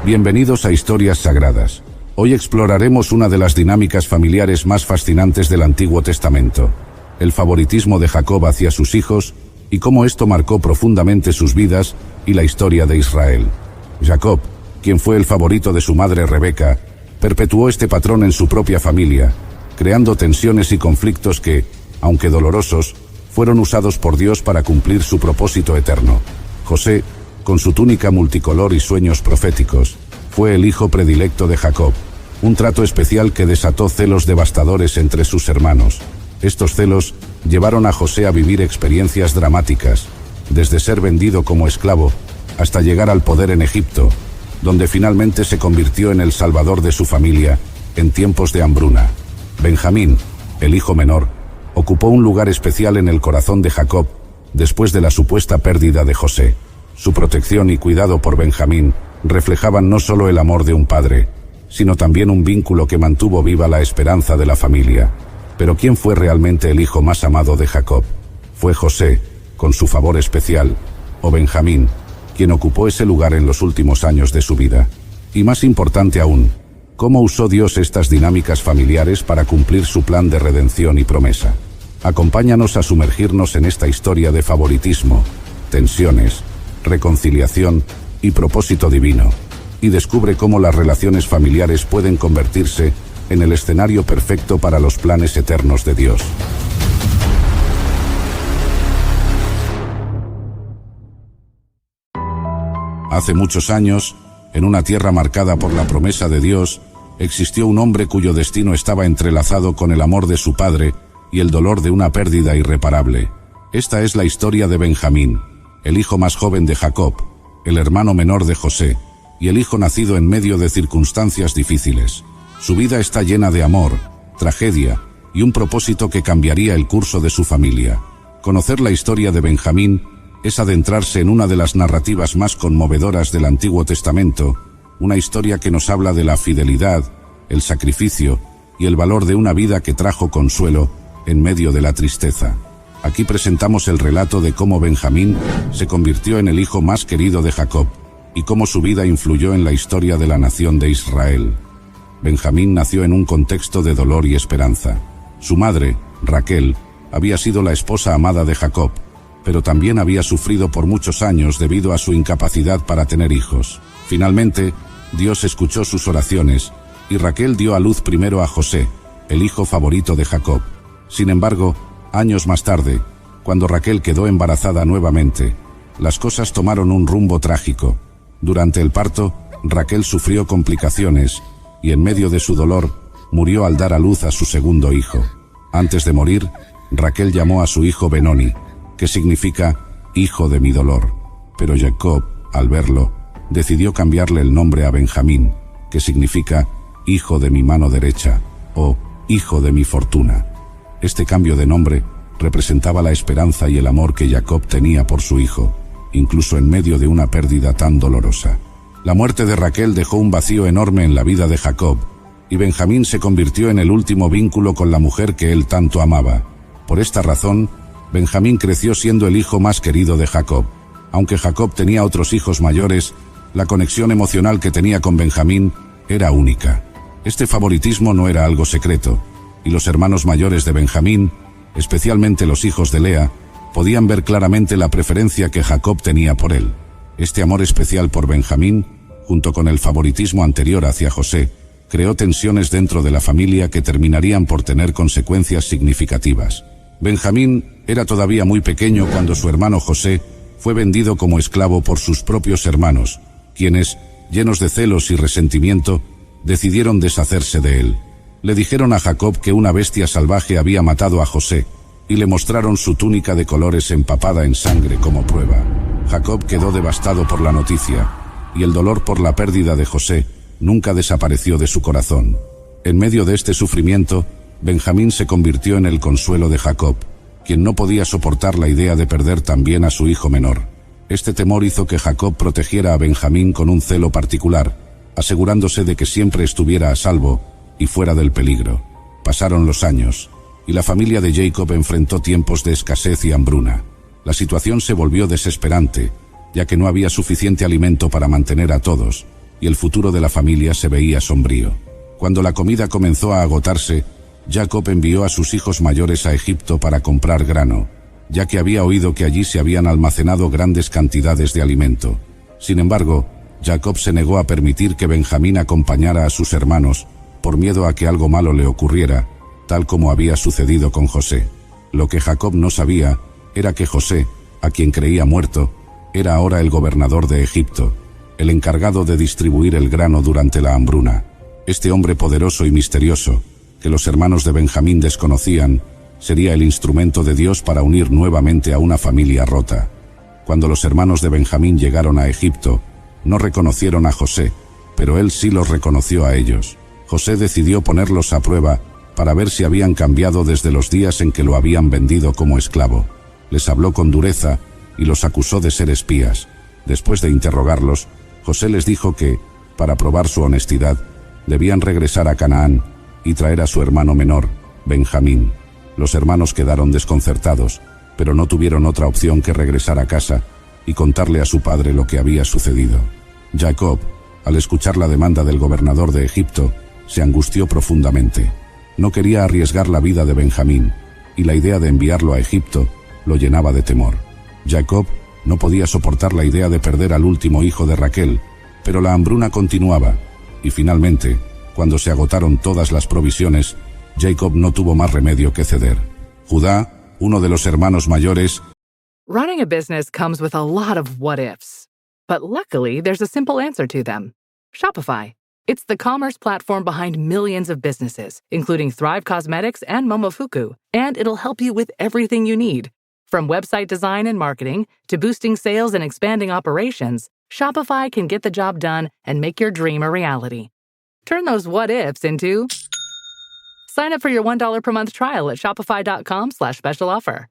Bienvenidos a Historias Sagradas. Hoy exploraremos una de las dinámicas familiares más fascinantes del Antiguo Testamento, el favoritismo de Jacob hacia sus hijos y cómo esto marcó profundamente sus vidas y la historia de Israel. Jacob, quien fue el favorito de su madre Rebeca, perpetuó este patrón en su propia familia, creando tensiones y conflictos que, aunque dolorosos, fueron usados por Dios para cumplir su propósito eterno. José, con su túnica multicolor y sueños proféticos, fue el hijo predilecto de Jacob, un trato especial que desató celos devastadores entre sus hermanos. Estos celos llevaron a José a vivir experiencias dramáticas, desde ser vendido como esclavo hasta llegar al poder en Egipto, donde finalmente se convirtió en el salvador de su familia en tiempos de hambruna. Benjamín, el hijo menor, ocupó un lugar especial en el corazón de Jacob después de la supuesta pérdida de José. Su protección y cuidado por Benjamín reflejaban no solo el amor de un padre, sino también un vínculo que mantuvo viva la esperanza de la familia. Pero ¿quién fue realmente el hijo más amado de Jacob? ¿Fue José, con su favor especial, o Benjamín, quien ocupó ese lugar en los últimos años de su vida? Y más importante aún, ¿cómo usó Dios estas dinámicas familiares para cumplir su plan de redención y promesa? Acompáñanos a sumergirnos en esta historia de favoritismo, tensiones, reconciliación y propósito divino, y descubre cómo las relaciones familiares pueden convertirse en el escenario perfecto para los planes eternos de Dios. Hace muchos años, en una tierra marcada por la promesa de Dios, existió un hombre cuyo destino estaba entrelazado con el amor de su padre y el dolor de una pérdida irreparable. Esta es la historia de Benjamín, el hijo más joven de Jacob, el hermano menor de José, y el hijo nacido en medio de circunstancias difíciles. Su vida está llena de amor, tragedia y un propósito que cambiaría el curso de su familia. Conocer la historia de Benjamín es adentrarse en una de las narrativas más conmovedoras del Antiguo Testamento, una historia que nos habla de la fidelidad, el sacrificio y el valor de una vida que trajo consuelo en medio de la tristeza. Aquí presentamos el relato de cómo Benjamín se convirtió en el hijo más querido de Jacob y cómo su vida influyó en la historia de la nación de Israel. Benjamín nació en un contexto de dolor y esperanza. Su madre, Raquel, había sido la esposa amada de Jacob, pero también había sufrido por muchos años debido a su incapacidad para tener hijos. Finalmente, Dios escuchó sus oraciones y Raquel dio a luz primero a José, el hijo favorito de Jacob. Sin embargo, años más tarde, cuando Raquel quedó embarazada nuevamente, las cosas tomaron un rumbo trágico. Durante el parto, Raquel sufrió complicaciones y en medio de su dolor, murió al dar a luz a su segundo hijo. Antes de morir, Raquel llamó a su hijo Benoni, que significa hijo de mi dolor. Pero Jacob, al verlo, decidió cambiarle el nombre a Benjamín, que significa hijo de mi mano derecha o hijo de mi fortuna. Este cambio de nombre representaba la esperanza y el amor que Jacob tenía por su hijo, incluso en medio de una pérdida tan dolorosa. La muerte de Raquel dejó un vacío enorme en la vida de Jacob, y Benjamín se convirtió en el último vínculo con la mujer que él tanto amaba. Por esta razón, Benjamín creció siendo el hijo más querido de Jacob. Aunque Jacob tenía otros hijos mayores, la conexión emocional que tenía con Benjamín era única. Este favoritismo no era algo secreto, y los hermanos mayores de Benjamín, especialmente los hijos de Lea, podían ver claramente la preferencia que Jacob tenía por él. Este amor especial por Benjamín, junto con el favoritismo anterior hacia José, creó tensiones dentro de la familia que terminarían por tener consecuencias significativas. Benjamín era todavía muy pequeño cuando su hermano José fue vendido como esclavo por sus propios hermanos, quienes, llenos de celos y resentimiento, decidieron deshacerse de él. Le dijeron a Jacob que una bestia salvaje había matado a José, y le mostraron su túnica de colores empapada en sangre como prueba. Jacob quedó devastado por la noticia, y el dolor por la pérdida de José nunca desapareció de su corazón. En medio de este sufrimiento, Benjamín se convirtió en el consuelo de Jacob, quien no podía soportar la idea de perder también a su hijo menor. Este temor hizo que Jacob protegiera a Benjamín con un celo particular, asegurándose de que siempre estuviera a salvo y fuera del peligro. Pasaron los años, y la familia de Jacob enfrentó tiempos de escasez y hambruna. La situación se volvió desesperante, ya que no había suficiente alimento para mantener a todos, y el futuro de la familia se veía sombrío. Cuando la comida comenzó a agotarse, Jacob envió a sus hijos mayores a Egipto para comprar grano, ya que había oído que allí se habían almacenado grandes cantidades de alimento. Sin embargo, Jacob se negó a permitir que Benjamín acompañara a sus hermanos, por miedo a que algo malo le ocurriera, tal como había sucedido con José. Lo que Jacob no sabía era que José, a quien creía muerto, era ahora el gobernador de Egipto, el encargado de distribuir el grano durante la hambruna. Este hombre poderoso y misterioso, que los hermanos de Benjamín desconocían, sería el instrumento de Dios para unir nuevamente a una familia rota. Cuando los hermanos de Benjamín llegaron a Egipto, no reconocieron a José, pero él sí los reconoció a ellos. José decidió ponerlos a prueba para ver si habían cambiado desde los días en que lo habían vendido como esclavo. Les habló con dureza y los acusó de ser espías. Después de interrogarlos, José les dijo que, para probar su honestidad, debían regresar a Canaán y traer a su hermano menor, Benjamín. Los hermanos quedaron desconcertados, pero no tuvieron otra opción que regresar a casa y contarle a su padre lo que había sucedido. Jacob, al escuchar la demanda del gobernador de Egipto, se angustió profundamente. No quería arriesgar la vida de Benjamín, y la idea de enviarlo a Egipto lo llenaba de temor. Jacob no podía soportar la idea de perder al último hijo de Raquel, pero la hambruna continuaba, y finalmente, cuando se agotaron todas las provisiones, Jacob no tuvo más remedio que ceder. Judá, uno de los hermanos mayores. Running a business comes with a lot of what-ifs, but luckily there's a simple answer to them. Shopify. It's the commerce platform behind millions of businesses, including Thrive Cosmetics and Momofuku, and it'll help you with everything you need. From website design and marketing to boosting sales and expanding operations, Shopify can get the job done and make your dream a reality. Turn those what-ifs into... Sign up for your $1 per month trial at shopify.com/special offer.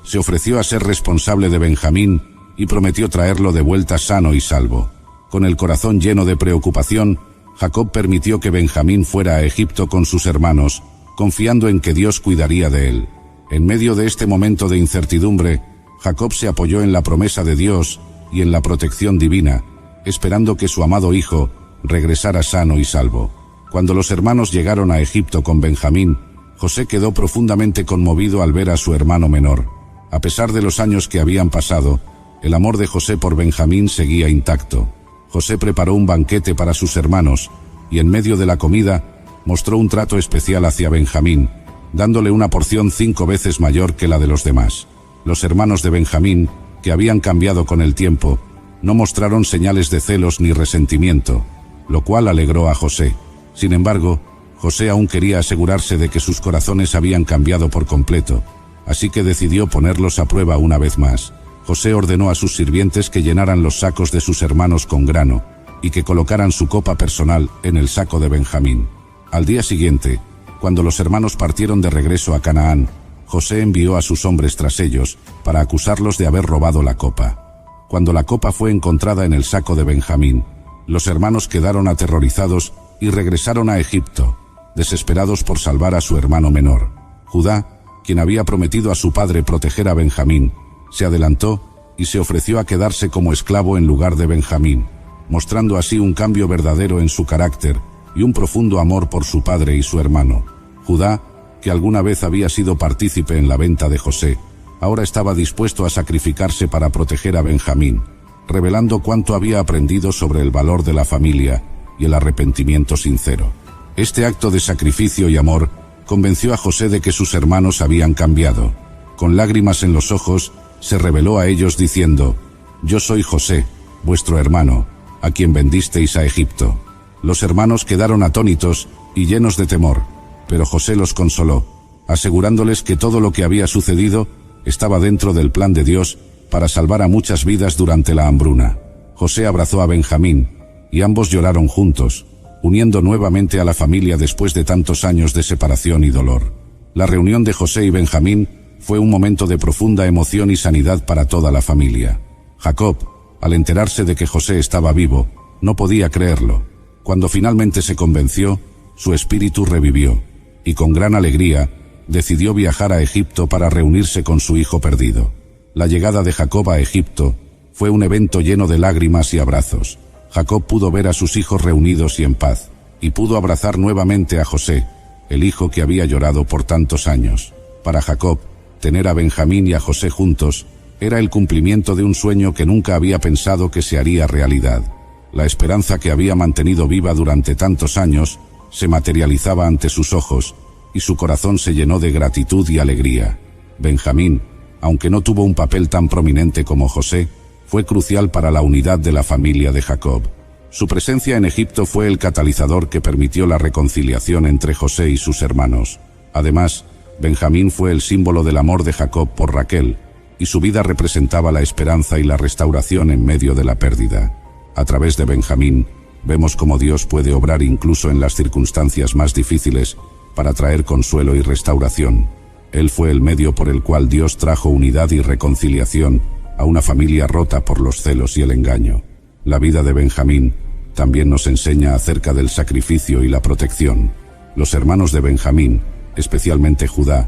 Se ofreció a ser responsable de Benjamín y prometió traerlo de vuelta sano y salvo. Con el corazón lleno de preocupación, Jacob permitió que Benjamín fuera a Egipto con sus hermanos, confiando en que Dios cuidaría de él. En medio de este momento de incertidumbre, Jacob se apoyó en la promesa de Dios y en la protección divina, esperando que su amado hijo regresara sano y salvo. Cuando los hermanos llegaron a Egipto con Benjamín, José quedó profundamente conmovido al ver a su hermano menor. A pesar de los años que habían pasado, el amor de José por Benjamín seguía intacto. José preparó un banquete para sus hermanos, y en medio de la comida, mostró un trato especial hacia Benjamín, dándole una porción 5 veces mayor que la de los demás. Los hermanos de Benjamín, que habían cambiado con el tiempo, no mostraron señales de celos ni resentimiento, lo cual alegró a José. Sin embargo, José aún quería asegurarse de que sus corazones habían cambiado por completo, así que decidió ponerlos a prueba una vez más. José ordenó a sus sirvientes que llenaran los sacos de sus hermanos con grano, y que colocaran su copa personal en el saco de Benjamín. Al día siguiente, cuando los hermanos partieron de regreso a Canaán, José envió a sus hombres tras ellos, para acusarlos de haber robado la copa. Cuando la copa fue encontrada en el saco de Benjamín, los hermanos quedaron aterrorizados y regresaron a Egipto, desesperados por salvar a su hermano menor. Judá, quien había prometido a su padre proteger a Benjamín, se adelantó y se ofreció a quedarse como esclavo en lugar de Benjamín, mostrando así un cambio verdadero en su carácter y un profundo amor por su padre y su hermano. Judá, que alguna vez había sido partícipe en la venta de José, ahora estaba dispuesto a sacrificarse para proteger a Benjamín, revelando cuánto había aprendido sobre el valor de la familia y el arrepentimiento sincero. Este acto de sacrificio y amor convenció a José de que sus hermanos habían cambiado. Con lágrimas en los ojos, se reveló a ellos diciendo: «Yo soy José, vuestro hermano, a quien vendisteis a Egipto». Los hermanos quedaron atónitos y llenos de temor, pero José los consoló, asegurándoles que todo lo que había sucedido estaba dentro del plan de Dios para salvar a muchas vidas durante la hambruna. José abrazó a Benjamín, y ambos lloraron juntos, uniendo nuevamente a la familia después de tantos años de separación y dolor. La reunión de José y Benjamín fue un momento de profunda emoción y sanidad para toda la familia. Jacob, al enterarse de que José estaba vivo, no podía creerlo. Cuando finalmente se convenció, su espíritu revivió, y con gran alegría, decidió viajar a Egipto para reunirse con su hijo perdido. La llegada de Jacob a Egipto fue un evento lleno de lágrimas y abrazos. Jacob pudo ver a sus hijos reunidos y en paz, y pudo abrazar nuevamente a José, el hijo que había llorado por tantos años. Para Jacob, tener a Benjamín y a José juntos era el cumplimiento de un sueño que nunca había pensado que se haría realidad. La esperanza que había mantenido viva durante tantos años se materializaba ante sus ojos, y su corazón se llenó de gratitud y alegría. Benjamín, aunque no tuvo un papel tan prominente como José, fue crucial para la unidad de la familia de Jacob. Su presencia en Egipto fue el catalizador que permitió la reconciliación entre José y sus hermanos. Además, Benjamín fue el símbolo del amor de Jacob por Raquel, y su vida representaba la esperanza y la restauración en medio de la pérdida. A través de Benjamín, vemos cómo Dios puede obrar incluso en las circunstancias más difíciles para traer consuelo y restauración. Él fue el medio por el cual Dios trajo unidad y reconciliación a una familia rota por los celos y el engaño. La vida de Benjamín también nos enseña acerca del sacrificio y la protección. Los hermanos de Benjamín, especialmente Judá,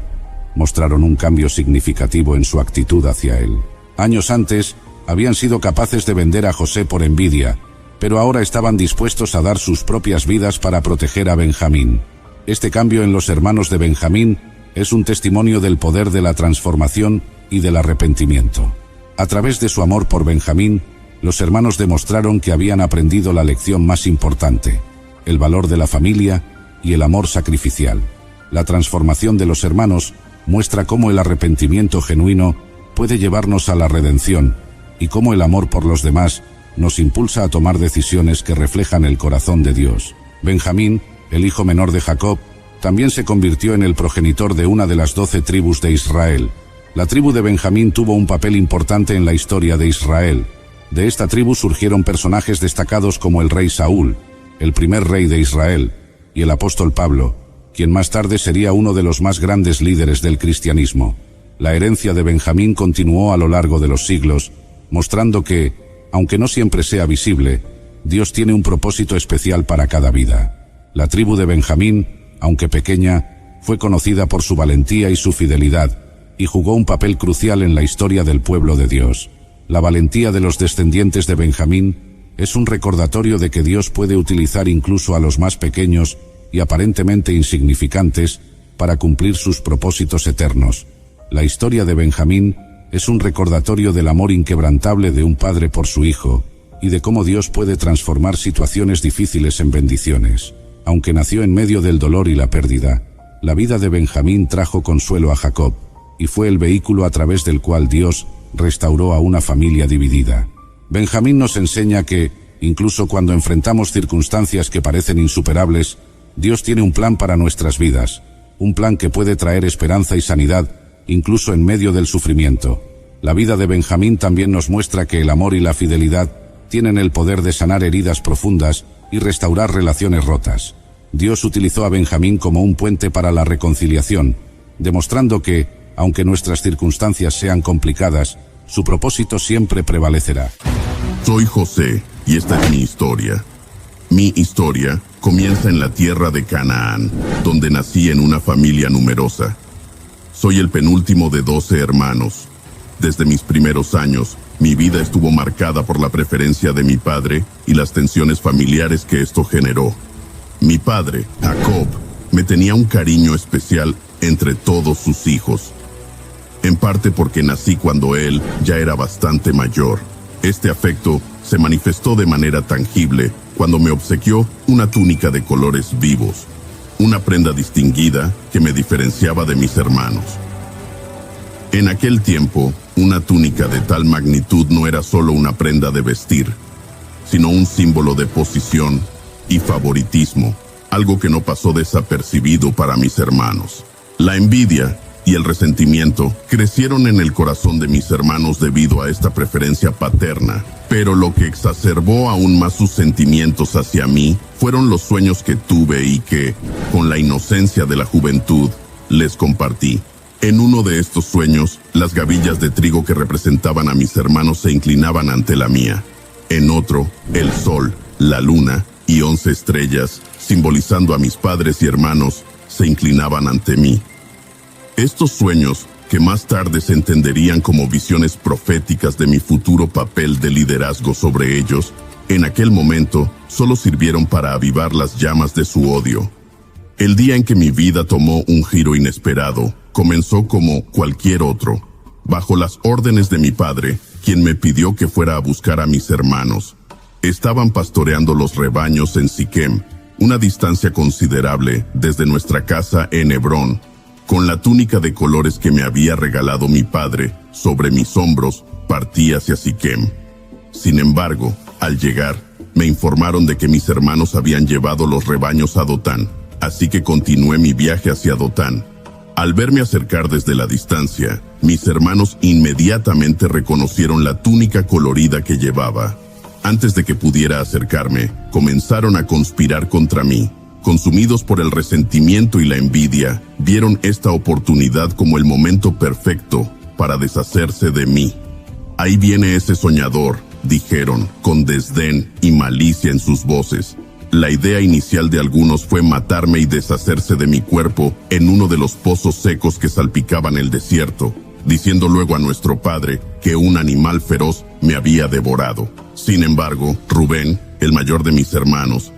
mostraron un cambio significativo en su actitud hacia él. Años antes, habían sido capaces de vender a José por envidia, pero ahora estaban dispuestos a dar sus propias vidas para proteger a Benjamín. Este cambio en los hermanos de Benjamín es un testimonio del poder de la transformación y del arrepentimiento. A través de su amor por Benjamín, los hermanos demostraron que habían aprendido la lección más importante: el valor de la familia y el amor sacrificial. La transformación de los hermanos muestra cómo el arrepentimiento genuino puede llevarnos a la redención, y cómo el amor por los demás nos impulsa a tomar decisiones que reflejan el corazón de Dios. Benjamín, el hijo menor de Jacob, también se convirtió en el progenitor de una de las 12 tribus de Israel. La tribu de Benjamín tuvo un papel importante en la historia de Israel. De esta tribu surgieron personajes destacados como el rey Saúl, el primer rey de Israel, y el apóstol Pablo, quien más tarde sería uno de los más grandes líderes del cristianismo. La herencia de Benjamín continuó a lo largo de los siglos, mostrando que, aunque no siempre sea visible, Dios tiene un propósito especial para cada vida. La tribu de Benjamín, aunque pequeña, fue conocida por su valentía y su fidelidad, y jugó un papel crucial en la historia del pueblo de Dios. La valentía de los descendientes de Benjamín es un recordatorio de que Dios puede utilizar incluso a los más pequeños y aparentemente insignificantes para cumplir sus propósitos eternos. La historia de Benjamín es un recordatorio del amor inquebrantable de un padre por su hijo, y de cómo Dios puede transformar situaciones difíciles en bendiciones. Aunque nació en medio del dolor y la pérdida, la vida de Benjamín trajo consuelo a Jacob, y fue el vehículo a través del cual Dios restauró a una familia dividida. Benjamín nos enseña que, incluso cuando enfrentamos circunstancias que parecen insuperables, Dios tiene un plan para nuestras vidas, un plan que puede traer esperanza y sanidad, incluso en medio del sufrimiento. La vida de Benjamín también nos muestra que el amor y la fidelidad tienen el poder de sanar heridas profundas y restaurar relaciones rotas. Dios utilizó a Benjamín como un puente para la reconciliación, demostrando que, aunque nuestras circunstancias sean complicadas, su propósito siempre prevalecerá. Soy José, y esta es mi historia. Mi historia comienza en la tierra de Canaán, donde nací en una familia numerosa. Soy el penúltimo de 12 hermanos. Desde mis primeros años, mi vida estuvo marcada por la preferencia de mi padre y las tensiones familiares que esto generó. Mi padre, Jacob, me tenía un cariño especial entre todos sus hijos. En parte porque nací cuando él ya era bastante mayor. Este afecto se manifestó de manera tangible cuando me obsequió una túnica de colores vivos, una prenda distinguida que me diferenciaba de mis hermanos. En aquel tiempo, una túnica de tal magnitud no era solo una prenda de vestir, sino un símbolo de posición y favoritismo, algo que no pasó desapercibido para mis hermanos. La envidia y el resentimiento crecieron en el corazón de mis hermanos debido a esta preferencia paterna, pero lo que exacerbó aún más sus sentimientos hacia mí fueron los sueños que tuve y que, con la inocencia de la juventud, les compartí. En uno de estos sueños, las gavillas de trigo que representaban a mis hermanos se inclinaban ante la mía. En otro, el sol, la luna y 11 estrellas, simbolizando a mis padres y hermanos, se inclinaban ante mí. Estos sueños, que más tarde se entenderían como visiones proféticas de mi futuro papel de liderazgo sobre ellos, en aquel momento, solo sirvieron para avivar las llamas de su odio. El día en que mi vida tomó un giro inesperado, comenzó como cualquier otro, bajo las órdenes de mi padre, quien me pidió que fuera a buscar a mis hermanos. Estaban pastoreando los rebaños en Siquem, una distancia considerable desde nuestra casa en Hebrón. Con la túnica de colores que me había regalado mi padre sobre mis hombros, partí hacia Siquem. Sin embargo, al llegar, me informaron de que mis hermanos habían llevado los rebaños a Dotán, así que continué mi viaje hacia Dotán. Al verme acercar desde la distancia, mis hermanos inmediatamente reconocieron la túnica colorida que llevaba. Antes de que pudiera acercarme, comenzaron a conspirar contra mí. Consumidos por el resentimiento y la envidia, vieron esta oportunidad como el momento perfecto para deshacerse de mí. Ahí viene ese soñador, dijeron, con desdén y malicia en sus voces. La idea inicial de algunos fue matarme y deshacerse de mi cuerpo en uno de los pozos secos que salpicaban el desierto, diciendo luego a nuestro padre que un animal feroz me había devorado. Sin embargo, Rubén, el mayor de mis hermanos,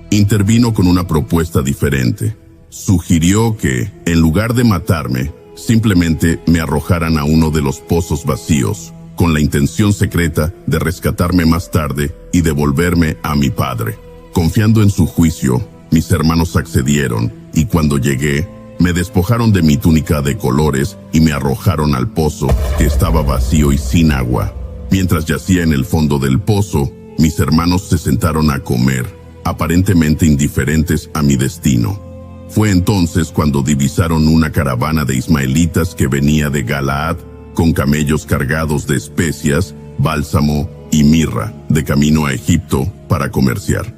intervino con una propuesta diferente. Sugirió que, en lugar de matarme, simplemente me arrojaran a uno de los pozos vacíos, con la intención secreta de rescatarme más tarde y devolverme a mi padre. Confiando en su juicio, mis hermanos accedieron, y cuando llegué, me despojaron de mi túnica de colores y me arrojaron al pozo, que estaba vacío y sin agua. Mientras yacía en el fondo del pozo, mis hermanos se sentaron a comer, aparentemente indiferentes a mi destino. Fue entonces cuando divisaron una caravana de ismaelitas que venía de Galaad, con camellos cargados de especias, bálsamo y mirra, de camino a Egipto para comerciar.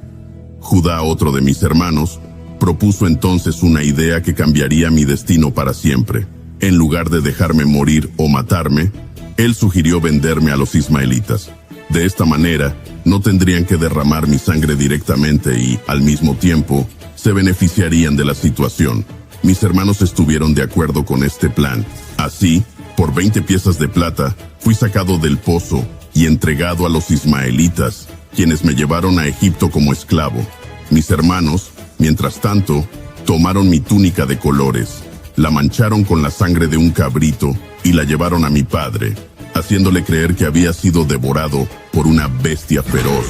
Judá, otro de mis hermanos, propuso entonces una idea que cambiaría mi destino para siempre. En lugar de dejarme morir o matarme, él sugirió venderme a los ismaelitas. De esta manera, no tendrían que derramar mi sangre directamente y, al mismo tiempo, se beneficiarían de la situación. Mis hermanos estuvieron de acuerdo con este plan. Así, por 20 piezas de plata, fui sacado del pozo y entregado a los ismaelitas, quienes me llevaron a Egipto como esclavo. Mis hermanos, mientras tanto, tomaron mi túnica de colores, la mancharon con la sangre de un cabrito y la llevaron a mi padre, haciéndole creer que había sido devorado por una bestia feroz.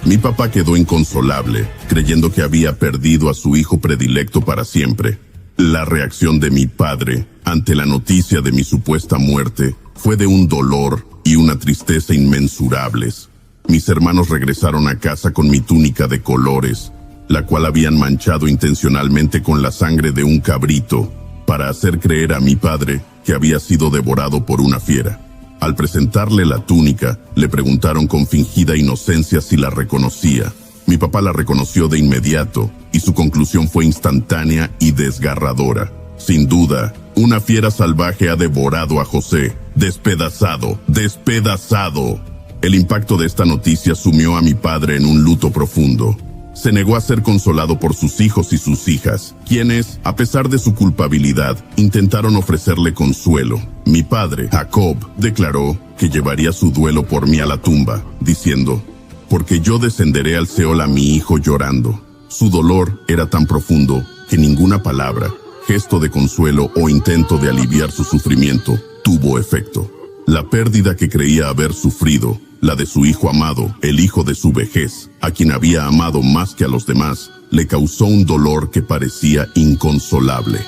Mi papá quedó inconsolable, creyendo que había perdido a su hijo predilecto para siempre. La reacción de mi padre ante la noticia de mi supuesta muerte fue de un dolor y una tristeza inmensurables. Mis hermanos regresaron a casa con mi túnica de colores, la cual habían manchado intencionalmente con la sangre de un cabrito, para hacer creer a mi padre que había sido devorado por una fiera. Al presentarle la túnica, le preguntaron con fingida inocencia si la reconocía. Mi papá la reconoció de inmediato, y su conclusión fue instantánea y desgarradora. Sin duda, una fiera salvaje ha devorado a José. Despedazado, despedazado. El impacto de esta noticia sumió a mi padre en un luto profundo. Se negó a ser consolado por sus hijos y sus hijas, quienes, a pesar de su culpabilidad, intentaron ofrecerle consuelo. Mi padre, Jacob, declaró que llevaría su duelo por mí a la tumba, diciendo: «Porque yo descenderé al Seol a mi hijo llorando». Su dolor era tan profundo que ninguna palabra, gesto de consuelo o intento de aliviar su sufrimiento tuvo efecto. La pérdida que creía haber sufrido, la de su hijo amado, el hijo de su vejez, a quien había amado más que a los demás, le causó un dolor que parecía inconsolable.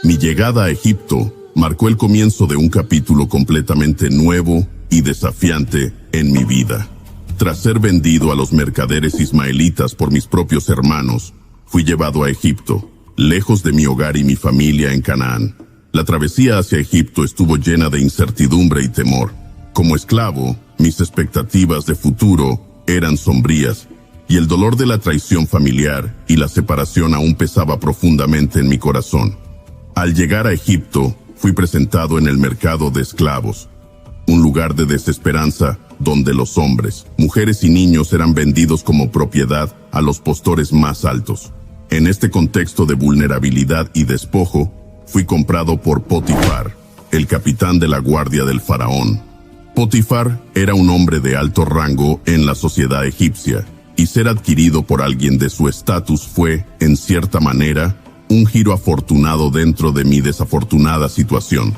Mi llegada a Egipto marcó el comienzo de un capítulo completamente nuevo y desafiante en mi vida. Tras ser vendido a los mercaderes ismaelitas por mis propios hermanos, fui llevado a Egipto, lejos de mi hogar y mi familia en Canaán. La travesía hacia Egipto estuvo llena de incertidumbre y temor. Como esclavo, mis expectativas de futuro eran sombrías, y el dolor de la traición familiar y la separación aún pesaba profundamente en mi corazón. Al llegar a Egipto, fui presentado en el mercado de esclavos, un lugar de desesperanza donde los hombres, mujeres y niños eran vendidos como propiedad a los postores más altos. En este contexto de vulnerabilidad y despojo, fui comprado por Potifar, el capitán de la guardia del faraón. Potifar era un hombre de alto rango en la sociedad egipcia, y ser adquirido por alguien de su estatus fue, en cierta manera, un giro afortunado dentro de mi desafortunada situación.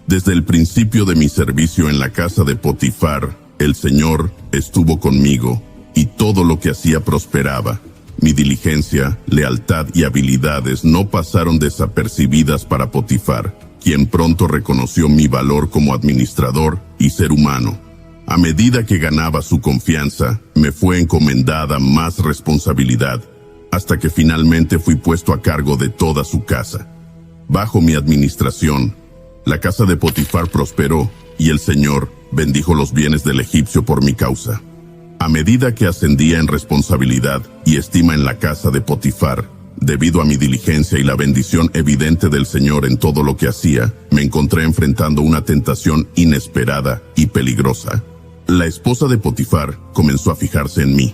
Desde el principio de mi servicio en la casa de Potifar, el Señor estuvo conmigo, y todo lo que hacía prosperaba. Mi diligencia, lealtad y habilidades no pasaron desapercibidas para Potifar, quien pronto reconoció mi valor como administrador y ser humano. A medida que ganaba su confianza, me fue encomendada más responsabilidad, hasta que finalmente fui puesto a cargo de toda su casa. Bajo mi administración, la casa de Potifar prosperó, y el Señor bendijo los bienes del egipcio por mi causa. A medida que ascendía en responsabilidad y estima en la casa de Potifar, debido a mi diligencia y la bendición evidente del Señor en todo lo que hacía, me encontré enfrentando una tentación inesperada y peligrosa. La esposa de Potifar comenzó a fijarse en mí.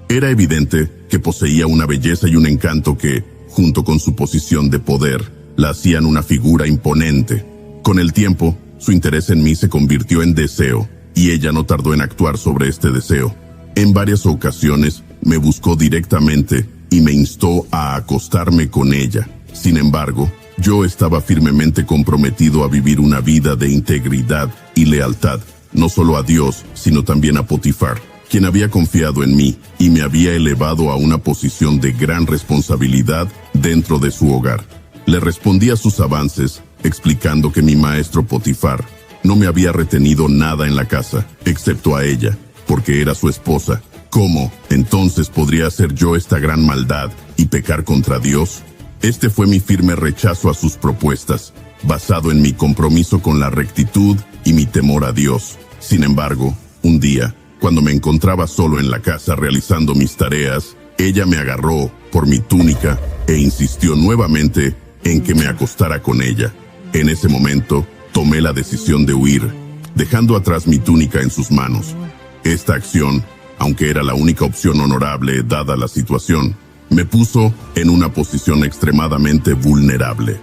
Era evidente que poseía una belleza y un encanto que, junto con su posición de poder, la hacían una figura imponente. Con el tiempo, su interés en mí se convirtió en deseo, y ella no tardó en actuar sobre este deseo. En varias ocasiones me buscó directamente y me instó a acostarme con ella. Sin embargo, yo estaba firmemente comprometido a vivir una vida de integridad y lealtad, no solo a Dios, sino también a Potifar, quien había confiado en mí y me había elevado a una posición de gran responsabilidad dentro de su hogar. Le respondí a sus avances, explicando que mi maestro Potifar no me había retenido nada en la casa, excepto a ella, porque era su esposa. ¿Cómo, entonces, podría hacer yo esta gran maldad y pecar contra Dios? Este fue mi firme rechazo a sus propuestas, basado en mi compromiso con la rectitud y mi temor a Dios. Sin embargo, un día, cuando me encontraba solo en la casa realizando mis tareas, ella me agarró por mi túnica e insistió nuevamente en que me acostara con ella. En ese momento, tomé la decisión de huir, dejando atrás mi túnica en sus manos. Esta acción, aunque era la única opción honorable dada la situación, me puso en una posición extremadamente vulnerable.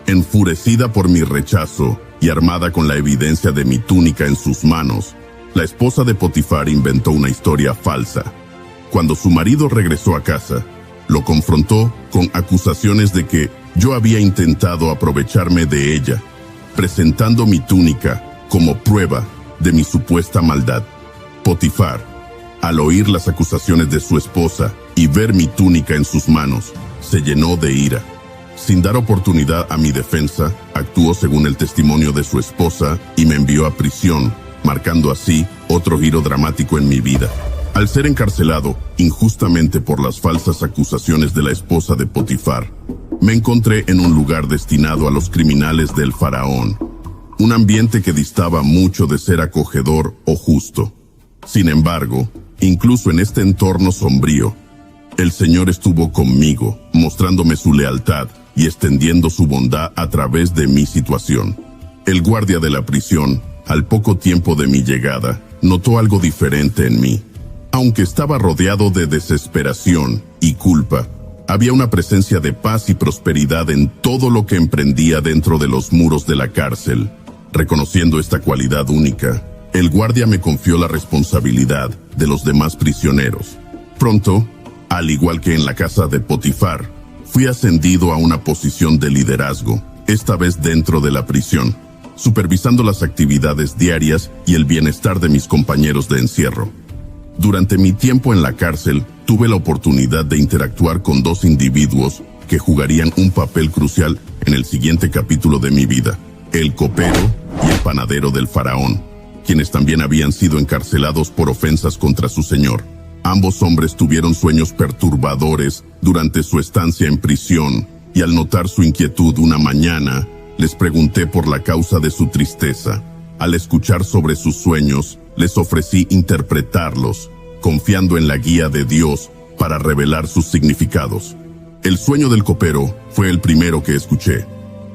Enfurecida por mi rechazo y armada con la evidencia de mi túnica en sus manos, la esposa de Potifar inventó una historia falsa. Cuando su marido regresó a casa, lo confrontó con acusaciones de que yo había intentado aprovecharme de ella, presentando mi túnica como prueba de mi supuesta maldad. Potifar, al oír las acusaciones de su esposa y ver mi túnica en sus manos, se llenó de ira. Sin dar oportunidad a mi defensa, actuó según el testimonio de su esposa y me envió a prisión, marcando así otro giro dramático en mi vida. Al ser encarcelado injustamente por las falsas acusaciones de la esposa de Potifar, me encontré en un lugar destinado a los criminales del faraón, un ambiente que distaba mucho de ser acogedor o justo. Sin embargo, incluso en este entorno sombrío, el Señor estuvo conmigo, mostrándome su lealtad y extendiendo su bondad a través de mi situación. El guardia de la prisión, al poco tiempo de mi llegada, notó algo diferente en mí. Aunque estaba rodeado de desesperación y culpa, había una presencia de paz y prosperidad en todo lo que emprendía dentro de los muros de la cárcel. Reconociendo esta cualidad única, el guardia me confió la responsabilidad de los demás prisioneros. Pronto, al igual que en la casa de Potifar, fui ascendido a una posición de liderazgo, esta vez dentro de la prisión, supervisando las actividades diarias y el bienestar de mis compañeros de encierro. Durante mi tiempo en la cárcel, tuve la oportunidad de interactuar con dos individuos que jugarían un papel crucial en el siguiente capítulo de mi vida: el copero y el panadero del faraón, quienes también habían sido encarcelados por ofensas contra su señor. Ambos hombres tuvieron sueños perturbadores durante su estancia en prisión, y al notar su inquietud una mañana, les pregunté por la causa de su tristeza. Al escuchar sobre sus sueños, les ofrecí interpretarlos, confiando en la guía de Dios para revelar sus significados. El sueño del copero fue el primero que escuché.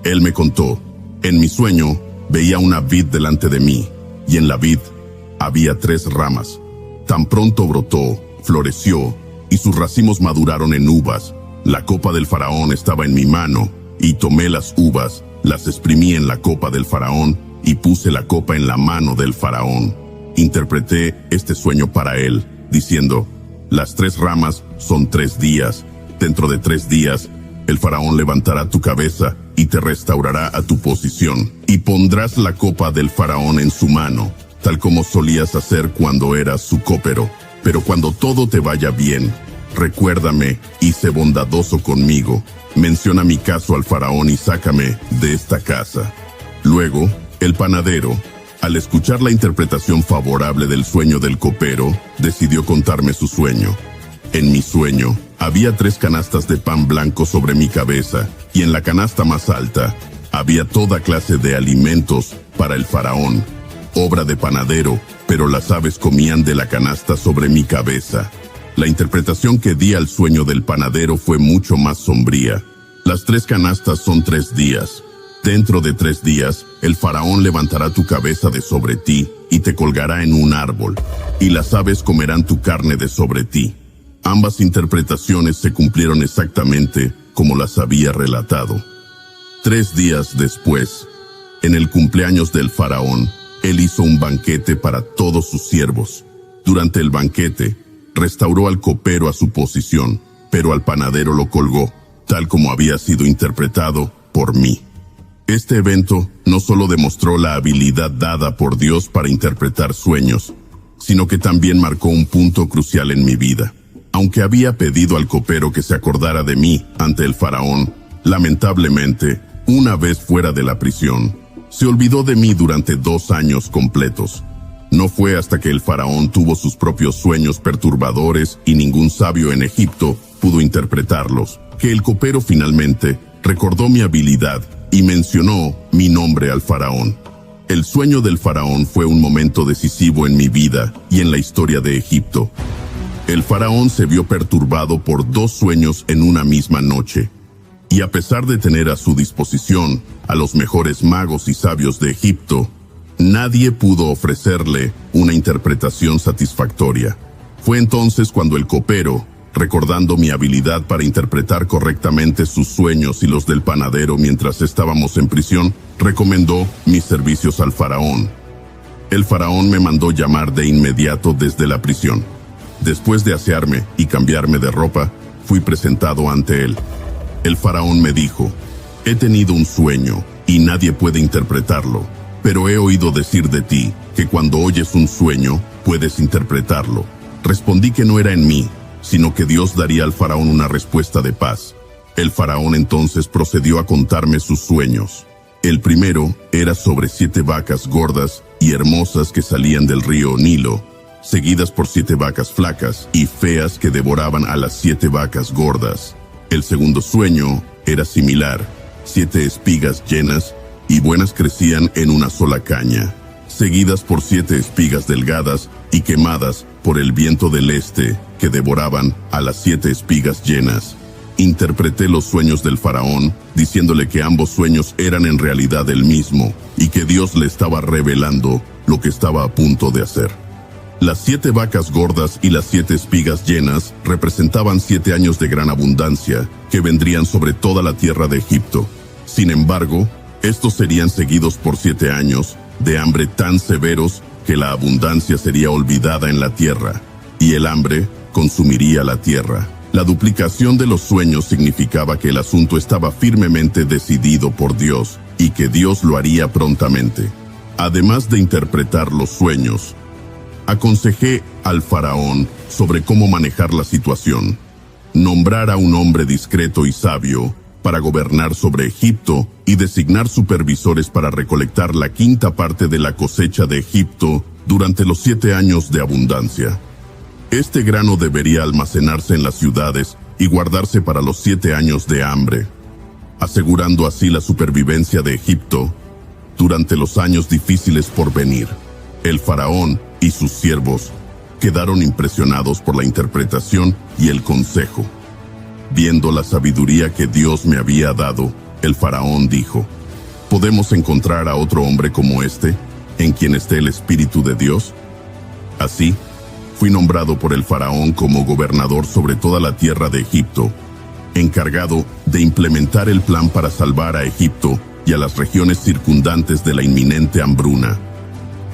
Él me contó: en mi sueño veía una vid delante de mí, y en la vid había 3 ramas. Tan pronto brotó, floreció, y sus racimos maduraron en uvas. La copa del faraón estaba en mi mano, y tomé las uvas, las exprimí en la copa del faraón, y puse la copa en la mano del faraón. interpreté este sueño para él, diciendo: las 3 ramas son 3 días. Dentro de 3 días, el faraón levantará tu cabeza y te restaurará a tu posición, y pondrás la copa del faraón en su mano, tal como solías hacer cuando eras su copero. Pero cuando todo te vaya bien, recuérdame y sé bondadoso conmigo. Menciona mi caso al faraón y sácame de esta casa. Luego, el panadero, al escuchar la interpretación favorable del sueño del copero, decidió contarme su sueño. En mi sueño, había 3 canastas de pan blanco sobre mi cabeza, y en la canasta más alta, había toda clase de alimentos para el faraón, obra de panadero, pero las aves comían de la canasta sobre mi cabeza. La interpretación que di al sueño del panadero fue mucho más sombría. Las 3 canastas son 3 días. Dentro de 3 días, el faraón levantará tu cabeza de sobre ti y te colgará en un árbol, y las aves comerán tu carne de sobre ti. Ambas interpretaciones se cumplieron exactamente como las había relatado. 3 días después, en el cumpleaños del faraón, él hizo un banquete para todos sus siervos. Durante el banquete, restauró al copero a su posición, pero al panadero lo colgó, tal como había sido interpretado por mí. Este evento no solo demostró la habilidad dada por Dios para interpretar sueños, sino que también marcó un punto crucial en mi vida. Aunque había pedido al copero que se acordara de mí ante el faraón, lamentablemente, una vez fuera de la prisión, se olvidó de mí durante 2 años completos. No fue hasta que el faraón tuvo sus propios sueños perturbadores y ningún sabio en Egipto pudo interpretarlos, que el copero finalmente recordó mi habilidad y mencionó mi nombre al faraón. El sueño del faraón fue un momento decisivo en mi vida y en la historia de Egipto. El faraón se vio perturbado por 2 sueños en una misma noche, y a pesar de tener a su disposición a los mejores magos y sabios de Egipto, nadie pudo ofrecerle una interpretación satisfactoria. Fue entonces cuando el copero, recordando mi habilidad para interpretar correctamente sus sueños y los del panadero mientras estábamos en prisión, recomendó mis servicios al faraón. El faraón me mandó llamar de inmediato desde la prisión. Después de asearme y cambiarme de ropa, fui presentado ante él. El faraón me dijo: he tenido un sueño y nadie puede interpretarlo, pero he oído decir de ti que cuando oyes un sueño puedes interpretarlo. Respondí que no era en mí, sino que Dios daría al faraón una respuesta de paz. El faraón entonces procedió a contarme sus sueños. El primero era sobre 7 vacas gordas y hermosas que salían del río Nilo, seguidas por 7 vacas flacas y feas que devoraban a las 7 vacas gordas. El segundo sueño era similar: 7 espigas llenas y buenas crecían en una sola caña, seguidas por 7 espigas delgadas y quemadas por el viento del este, que devoraban a las 7 espigas llenas. Interpreté los sueños del faraón, diciéndole que ambos sueños eran en realidad el mismo, y que Dios le estaba revelando lo que estaba a punto de hacer. Las 7 vacas gordas y las 7 espigas llenas representaban 7 años de gran abundancia que vendrían sobre toda la tierra de Egipto. Sin embargo, estos serían seguidos por 7 años de hambre tan severos que la abundancia sería olvidada en la tierra, y el hambre consumiría la tierra. La duplicación de los sueños significaba que el asunto estaba firmemente decidido por Dios y que Dios lo haría prontamente. Además de interpretar los sueños, aconsejé al faraón sobre cómo manejar la situación. Nombrar a un hombre discreto y sabio para gobernar sobre Egipto y designar supervisores para recolectar la 5ª parte de la cosecha de Egipto durante los 7 años de abundancia. Este grano debería almacenarse en las ciudades y guardarse para los 7 años de hambre, asegurando así la supervivencia de Egipto durante los años difíciles por venir. El faraón y sus siervos quedaron impresionados por la interpretación y el consejo. Viendo la sabiduría que Dios me había dado, el faraón dijo: ¿podemos encontrar a otro hombre como este, en quien esté el Espíritu de Dios? Así, fui nombrado por el faraón como gobernador sobre toda la tierra de Egipto, encargado de implementar el plan para salvar a Egipto y a las regiones circundantes de la inminente hambruna.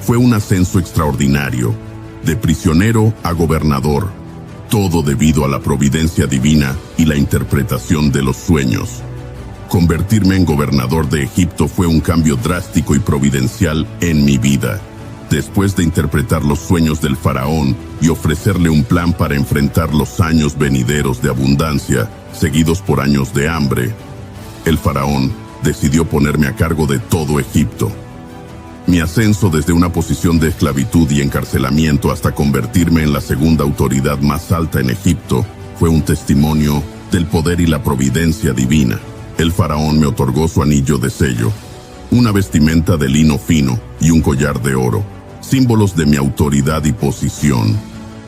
Fue un ascenso extraordinario, de prisionero a gobernador, todo debido a la providencia divina y la interpretación de los sueños. Convertirme en gobernador de Egipto fue un cambio drástico y providencial en mi vida. Después de interpretar los sueños del faraón y ofrecerle un plan para enfrentar los años venideros de abundancia, seguidos por años de hambre, el faraón decidió ponerme a cargo de todo Egipto. Mi ascenso desde una posición de esclavitud y encarcelamiento hasta convertirme en la segunda autoridad más alta en Egipto fue un testimonio del poder y la providencia divina. El faraón me otorgó su anillo de sello, una vestimenta de lino fino y un collar de oro, símbolos de mi autoridad y posición.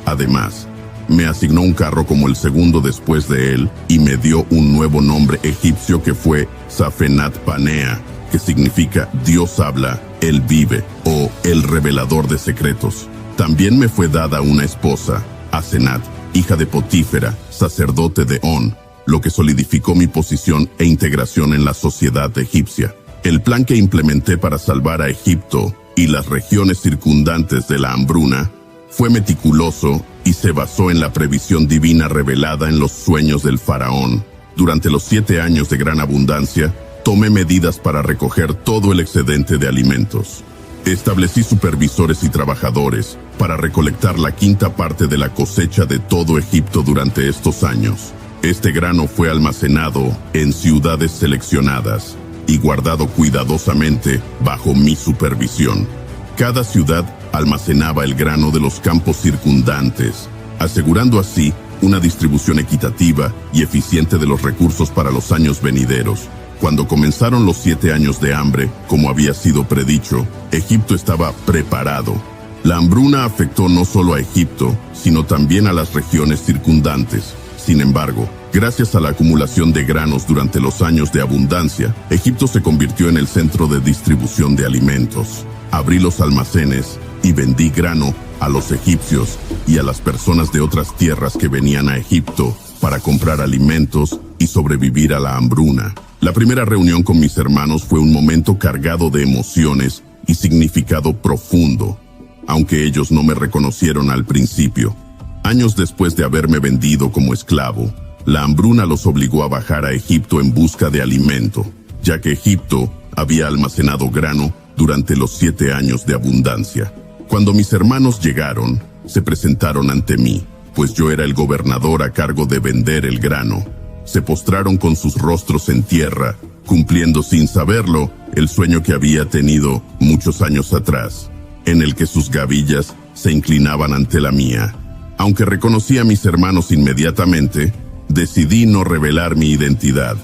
Además, me asignó un carro como el segundo después de él y me dio un nuevo nombre egipcio que fue Safenat Panea, que significa Dios habla, Él vive, o el revelador de secretos. También me fue dada una esposa, Asenat, hija de Potífera, sacerdote de On, lo que solidificó mi posición e integración en la sociedad egipcia. El plan que implementé para salvar a Egipto y las regiones circundantes de la hambruna fue meticuloso y se basó en la previsión divina revelada en los sueños del faraón. Durante los 7 años de gran abundancia, tomé medidas para recoger todo el excedente de alimentos. Establecí supervisores y trabajadores para recolectar la 1/5 parte de la cosecha de todo Egipto durante estos años. Este grano fue almacenado en ciudades seleccionadas y guardado cuidadosamente bajo mi supervisión. Cada ciudad almacenaba el grano de los campos circundantes, asegurando así una distribución equitativa y eficiente de los recursos para los años venideros. Cuando comenzaron los 7 años de hambre, como había sido predicho, Egipto estaba preparado. La hambruna afectó no solo a Egipto, sino también a las regiones circundantes. Sin embargo, gracias a la acumulación de granos durante los años de abundancia, Egipto se convirtió en el centro de distribución de alimentos. Abrí los almacenes y vendí grano a los egipcios y a las personas de otras tierras que venían a Egipto para comprar alimentos y sobrevivir a la hambruna. La primera reunión con mis hermanos fue un momento cargado de emociones y significado profundo, aunque ellos no me reconocieron al principio. Años después de haberme vendido como esclavo, la hambruna los obligó a bajar a Egipto en busca de alimento, ya que Egipto había almacenado grano durante los 7 años de abundancia. Cuando mis hermanos llegaron, se presentaron ante mí, pues yo era el gobernador a cargo de vender el grano. Se postraron con sus rostros en tierra, cumpliendo sin saberlo el sueño que había tenido muchos años atrás, en el que sus gavillas se inclinaban ante la mía. Aunque reconocí a mis hermanos inmediatamente, decidí no revelar mi identidad.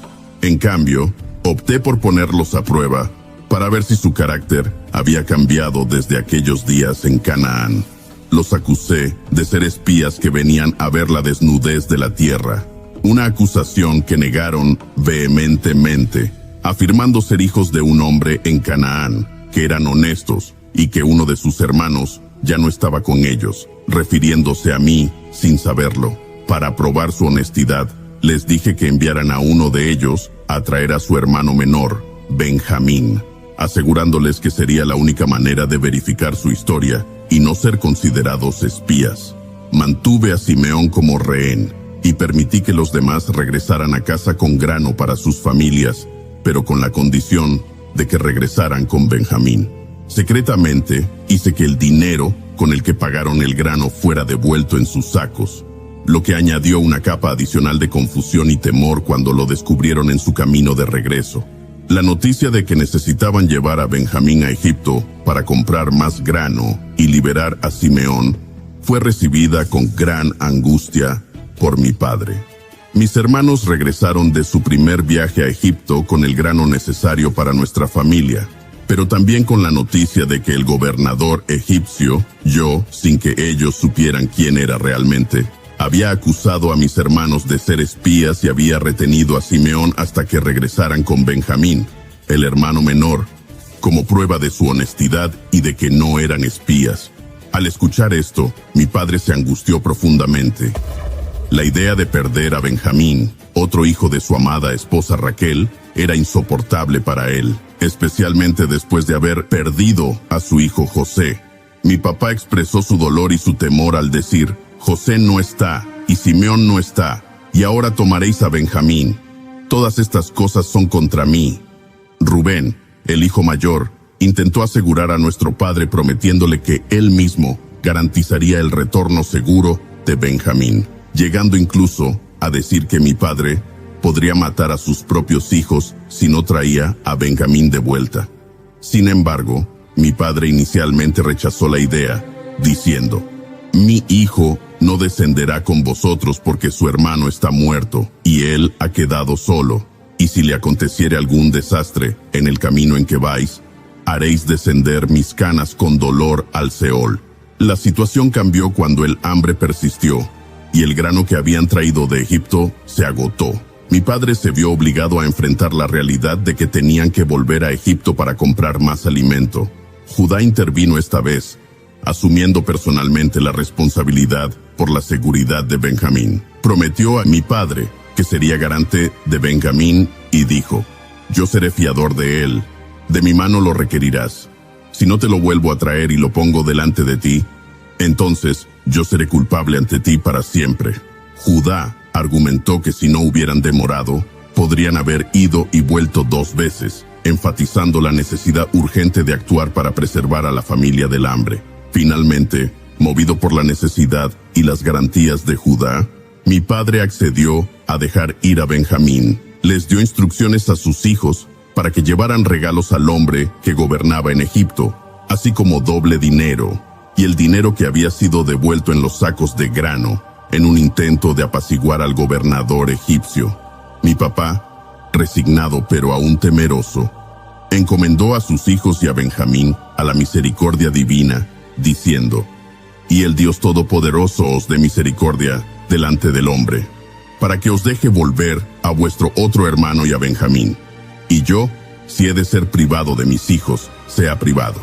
En cambio, opté por ponerlos a prueba para ver si su carácter había cambiado desde aquellos días en Canaán. Los acusé de ser espías que venían a ver la desnudez de la tierra, una acusación que negaron vehementemente, afirmando ser hijos de un hombre en Canaán, que eran honestos y que uno de sus hermanos ya no estaba con ellos, refiriéndose a mí sin saberlo. Para probar su honestidad, les dije que enviaran a uno de ellos a traer a su hermano menor, Benjamín, asegurándoles que sería la única manera de verificar su historia y no ser considerados espías. Mantuve a Simeón como rehén y permití que los demás regresaran a casa con grano para sus familias, pero con la condición de que regresaran con Benjamín. Secretamente, hice que el dinero con el que pagaron el grano fuera devuelto en sus sacos, lo que añadió una capa adicional de confusión y temor cuando lo descubrieron en su camino de regreso. La noticia de que necesitaban llevar a Benjamín a Egipto para comprar más grano y liberar a Simeón fue recibida con gran angustia por mi padre. Mis hermanos regresaron de su primer viaje a Egipto con el grano necesario para nuestra familia, pero también con la noticia de que el gobernador egipcio, yo, sin que ellos supieran quién era realmente, había acusado a mis hermanos de ser espías y había retenido a Simeón hasta que regresaran con Benjamín, el hermano menor, como prueba de su honestidad y de que no eran espías. Al escuchar esto, mi padre se angustió profundamente. La idea de perder a Benjamín, otro hijo de su amada esposa Raquel, era insoportable para él, especialmente después de haber perdido a su hijo José. Mi papá expresó su dolor y su temor al decir: José no está, y Simeón no está, y ahora tomaréis a Benjamín. Todas estas cosas son contra mí. Rubén, el hijo mayor, intentó asegurar a nuestro padre prometiéndole que él mismo garantizaría el retorno seguro de Benjamín, llegando incluso a decir que mi padre podría matar a sus propios hijos si no traía a Benjamín de vuelta. Sin embargo, mi padre inicialmente rechazó la idea, diciendo: mi hijo no descenderá con vosotros porque su hermano está muerto y él ha quedado solo, y si le aconteciere algún desastre en el camino en que vais, haréis descender mis canas con dolor al Seol. La situación cambió cuando el hambre persistió y el grano que habían traído de Egipto se agotó. Mi padre se vio obligado a enfrentar la realidad de que tenían que volver a Egipto para comprar más alimento. Judá intervino esta vez, asumiendo personalmente la responsabilidad por la seguridad de Benjamín. Prometió a mi padre que sería garante de Benjamín y dijo: yo seré fiador de él, de mi mano lo requerirás. Si no te lo vuelvo a traer y lo pongo delante de ti, entonces yo seré culpable ante ti para siempre. Judá argumentó que si no hubieran demorado, podrían haber ido y vuelto 2 veces, enfatizando la necesidad urgente de actuar para preservar a la familia del hambre. Finalmente, movido por la necesidad y las garantías de Judá, mi padre accedió a dejar ir a Benjamín. Les dio instrucciones a sus hijos para que llevaran regalos al hombre que gobernaba en Egipto, así como doble dinero, y el dinero que había sido devuelto en los sacos de grano, en un intento de apaciguar al gobernador egipcio. Mi papá, resignado pero aún temeroso, encomendó a sus hijos y a Benjamín a la misericordia divina, diciendo: y el Dios Todopoderoso os dé misericordia delante del hombre, para que os deje volver a vuestro otro hermano y a Benjamín. Y yo, si he de ser privado de mis hijos, sea privado.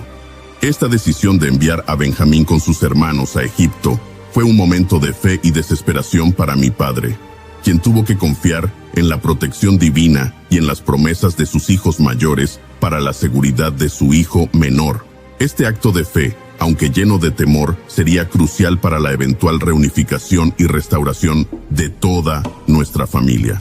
Esta decisión de enviar a Benjamín con sus hermanos a Egipto fue un momento de fe y desesperación para mi padre, quien tuvo que confiar en la protección divina y en las promesas de sus hijos mayores para la seguridad de su hijo menor. Este acto de fe, aunque lleno de temor, sería crucial para la eventual reunificación y restauración de toda nuestra familia.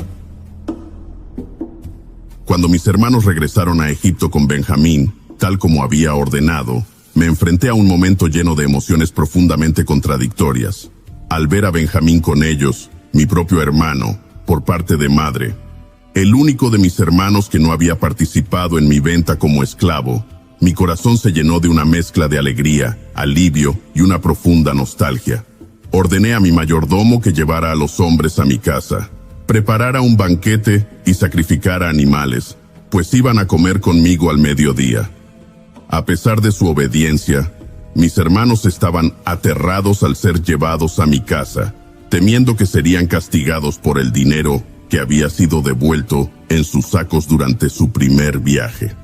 Cuando mis hermanos regresaron a Egipto con Benjamín, tal como había ordenado, me enfrenté a un momento lleno de emociones profundamente contradictorias. Al ver a Benjamín con ellos, mi propio hermano, por parte de madre, el único de mis hermanos que no había participado en mi venta como esclavo, mi corazón se llenó de una mezcla de alegría, alivio y una profunda nostalgia. Ordené a mi mayordomo que llevara a los hombres a mi casa, preparara un banquete y sacrificara animales, pues iban a comer conmigo al mediodía. A pesar de su obediencia, mis hermanos estaban aterrados al ser llevados a mi casa, temiendo que serían castigados por el dinero que había sido devuelto en sus sacos durante su primer viaje.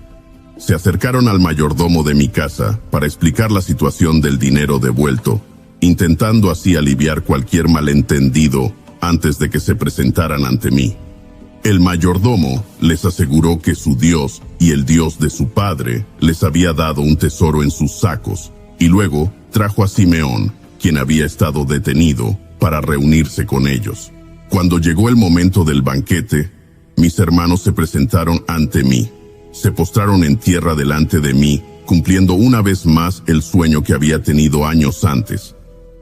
Se acercaron al mayordomo de mi casa para explicar la situación del dinero devuelto, intentando así aliviar cualquier malentendido antes de que se presentaran ante mí. El mayordomo les aseguró que su Dios y el Dios de su padre les había dado un tesoro en sus sacos, y luego trajo a Simeón, quien había estado detenido, para reunirse con ellos. Cuando llegó el momento del banquete, mis hermanos se presentaron ante mí. Se postraron en tierra delante de mí, cumpliendo una vez más el sueño que había tenido años antes.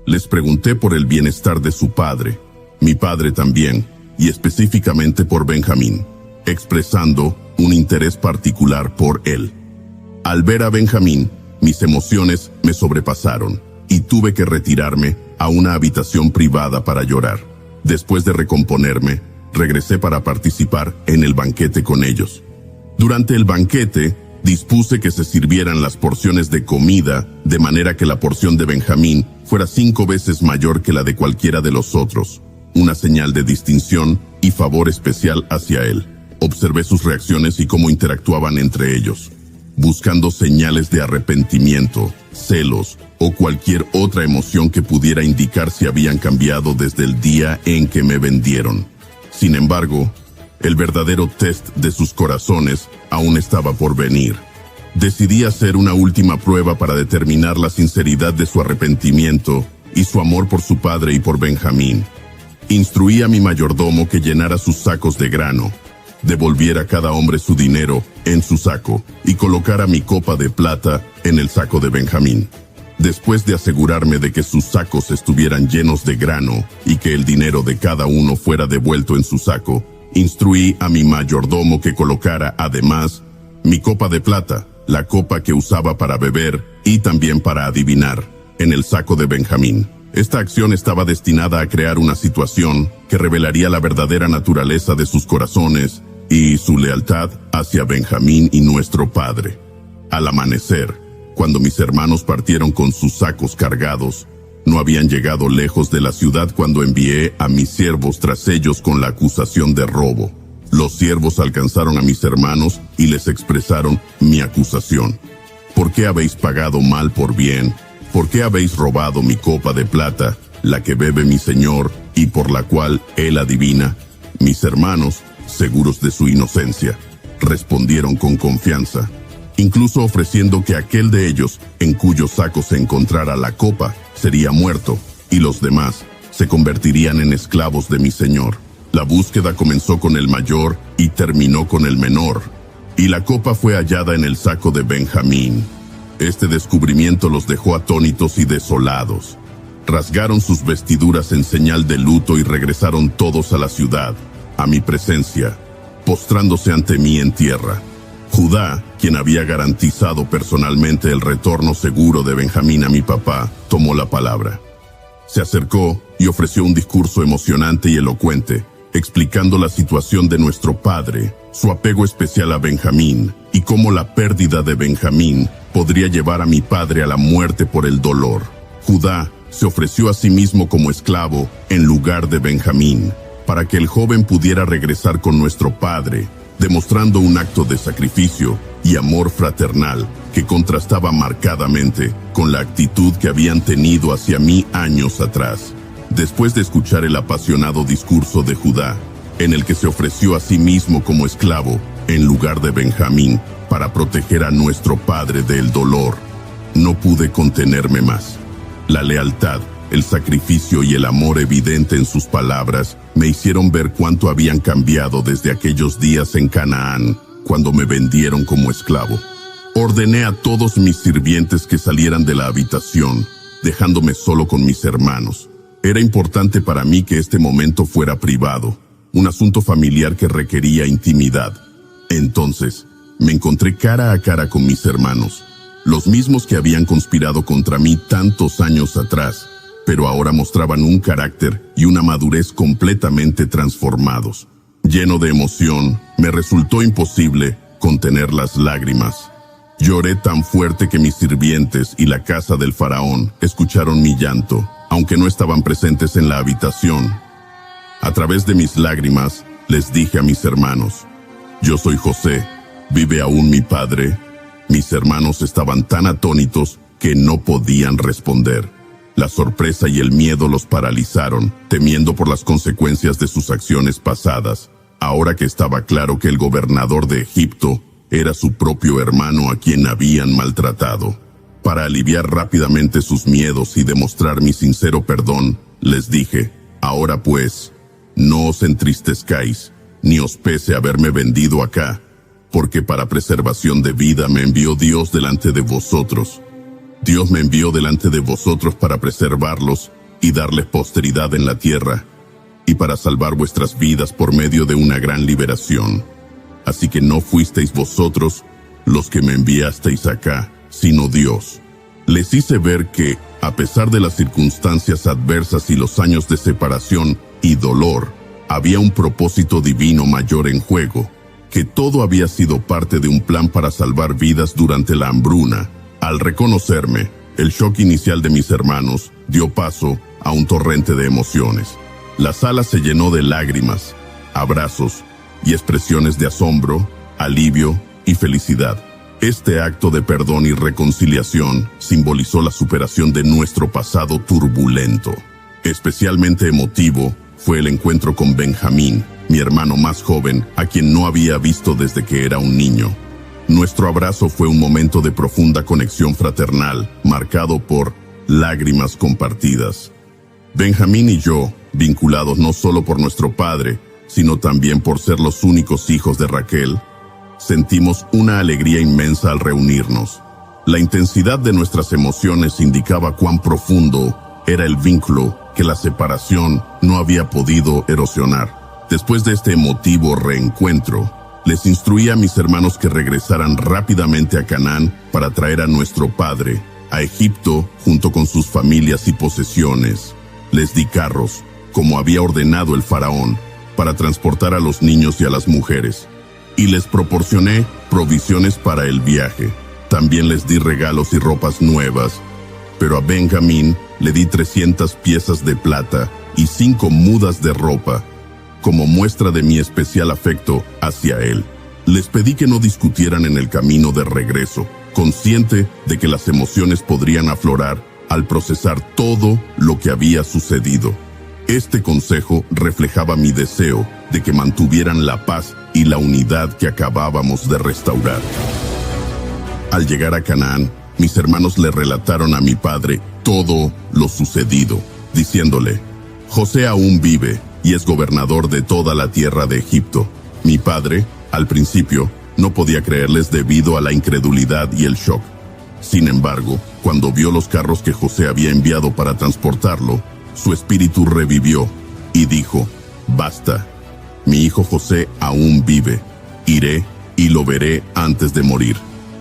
Les pregunté por el bienestar de su padre, mi padre también, y específicamente por Benjamín, expresando un interés particular por él. Al ver a Benjamín, mis emociones me sobrepasaron y tuve que retirarme a una habitación privada para llorar. Después de recomponerme, regresé para participar en el banquete con ellos. Durante el banquete, dispuse que se sirvieran las porciones de comida de manera que la porción de Benjamín fuera 5 veces mayor que la de cualquiera de los otros, una señal de distinción y favor especial hacia él. Observé sus reacciones y cómo interactuaban entre ellos, buscando señales de arrepentimiento, celos o cualquier otra emoción que pudiera indicar si habían cambiado desde el día en que me vendieron. Sin embargo, el verdadero test de sus corazones aún estaba por venir. Decidí hacer una última prueba para determinar la sinceridad de su arrepentimiento y su amor por su padre y por Benjamín. Instruí a mi mayordomo que llenara sus sacos de grano, devolviera a cada hombre su dinero en su saco y colocara mi copa de plata en el saco de Benjamín. Después de asegurarme de que sus sacos estuvieran llenos de grano y que el dinero de cada uno fuera devuelto en su saco, instruí a mi mayordomo que colocara, además, mi copa de plata, la copa que usaba para beber y también para adivinar, en el saco de Benjamín. Esta acción estaba destinada a crear una situación que revelaría la verdadera naturaleza de sus corazones y su lealtad hacia Benjamín y nuestro padre. Al amanecer, cuando mis hermanos partieron con sus sacos cargados, no habían llegado lejos de la ciudad cuando envié a mis siervos tras ellos con la acusación de robo. Los siervos alcanzaron a mis hermanos y les expresaron mi acusación. ¿Por qué habéis pagado mal por bien? ¿Por qué habéis robado mi copa de plata, la que bebe mi señor y por la cual él adivina? Mis hermanos, seguros de su inocencia, respondieron con confianza, incluso ofreciendo que aquel de ellos, en cuyo saco se encontrara la copa, sería muerto, y los demás se convertirían en esclavos de mi señor. La búsqueda comenzó con el mayor y terminó con el menor, y la copa fue hallada en el saco de Benjamín. Este descubrimiento los dejó atónitos y desolados. Rasgaron sus vestiduras en señal de luto y regresaron todos a la ciudad, a mi presencia, postrándose ante mí en tierra. Judá, quien había garantizado personalmente el retorno seguro de Benjamín a mi papá, tomó la palabra. Se acercó y ofreció un discurso emocionante y elocuente, explicando la situación de nuestro padre, su apego especial a Benjamín, y cómo la pérdida de Benjamín podría llevar a mi padre a la muerte por el dolor. Judá se ofreció a sí mismo como esclavo en lugar de Benjamín, para que el joven pudiera regresar con nuestro padre, demostrando un acto de sacrificio y amor fraternal que contrastaba marcadamente con la actitud que habían tenido hacia mí años atrás. Después de escuchar el apasionado discurso de Judá, en el que se ofreció a sí mismo como esclavo en lugar de Benjamín para proteger a nuestro padre del dolor, no pude contenerme más. La lealtad, el sacrificio y el amor evidente en sus palabras me hicieron ver cuánto habían cambiado desde aquellos días en Canaán, cuando me vendieron como esclavo. Ordené a todos mis sirvientes que salieran de la habitación, dejándome solo con mis hermanos. Era importante para mí que este momento fuera privado, un asunto familiar que requería intimidad. Entonces, me encontré cara a cara con mis hermanos, los mismos que habían conspirado contra mí tantos años atrás, pero ahora mostraban un carácter y una madurez completamente transformados. Lleno de emoción, me resultó imposible contener las lágrimas. Lloré tan fuerte que mis sirvientes y la casa del faraón escucharon mi llanto, aunque no estaban presentes en la habitación. A través de mis lágrimas, les dije a mis hermanos: yo soy José, ¿vive aún mi padre? Mis hermanos estaban tan atónitos que no podían responder. La sorpresa y el miedo los paralizaron, temiendo por las consecuencias de sus acciones pasadas, ahora que estaba claro que el gobernador de Egipto era su propio hermano a quien habían maltratado. Para aliviar rápidamente sus miedos y demostrar mi sincero perdón, les dije: ahora pues, no os entristezcáis, ni os pese haberme vendido acá, porque para preservación de vida me envió Dios delante de vosotros. Dios me envió delante de vosotros para preservarlos y darles posteridad en la tierra, y para salvar vuestras vidas por medio de una gran liberación. Así que no fuisteis vosotros los que me enviasteis acá, sino Dios. Les hice ver que, a pesar de las circunstancias adversas y los años de separación y dolor, había un propósito divino mayor en juego, que todo había sido parte de un plan para salvar vidas durante la hambruna. Al reconocerme, el shock inicial de mis hermanos dio paso a un torrente de emociones. La sala se llenó de lágrimas, abrazos y expresiones de asombro, alivio y felicidad. Este acto de perdón y reconciliación simbolizó la superación de nuestro pasado turbulento. Especialmente emotivo fue el encuentro con Benjamín, mi hermano más joven, a quien no había visto desde que era un niño. Nuestro abrazo fue un momento de profunda conexión fraternal, marcado por lágrimas compartidas. Benjamín y yo, vinculados no solo por nuestro padre, sino también por ser los únicos hijos de Raquel, sentimos una alegría inmensa al reunirnos. La intensidad de nuestras emociones indicaba cuán profundo era el vínculo que la separación no había podido erosionar. Después de este emotivo reencuentro, les instruí a mis hermanos que regresaran rápidamente a Canaán para traer a nuestro padre a Egipto junto con sus familias y posesiones. Les di carros, como había ordenado el faraón, para transportar a los niños y a las mujeres, y les proporcioné provisiones para el viaje. También les di regalos y ropas nuevas, pero a Benjamín le di 300 piezas de plata y 5 mudas de ropa, como muestra de mi especial afecto hacia él. Les pedí que no discutieran en el camino de regreso, consciente de que las emociones podrían aflorar al procesar todo lo que había sucedido. Este consejo reflejaba mi deseo de que mantuvieran la paz y la unidad que acabábamos de restaurar. Al llegar a Canaán, mis hermanos le relataron a mi padre todo lo sucedido, diciéndole: José aún vive y es gobernador de toda la tierra de Egipto. Mi padre, al principio, no podía creerles debido a la incredulidad y el shock. Sin embargo, cuando vio los carros que José había enviado para transportarlo, su espíritu revivió y dijo: basta, mi hijo José aún vive. Iré y lo veré antes de morir.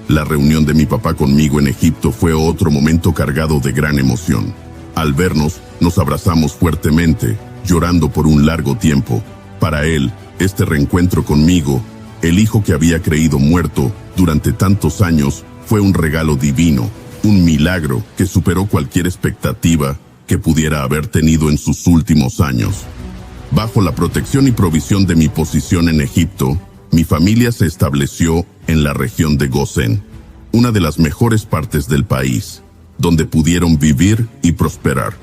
La reunión de mi papá conmigo en Egipto fue otro momento cargado de gran emoción. Al vernos, nos abrazamos fuertemente, llorando por un largo tiempo. Para él, este reencuentro conmigo, el hijo que había creído muerto durante tantos años, fue un regalo divino, un milagro que superó cualquier expectativa que pudiera haber tenido en sus últimos años. Bajo la protección y provisión de mi posición en Egipto, mi familia se estableció en la región de Gosén, una de las mejores partes del país, donde pudieron vivir y prosperar.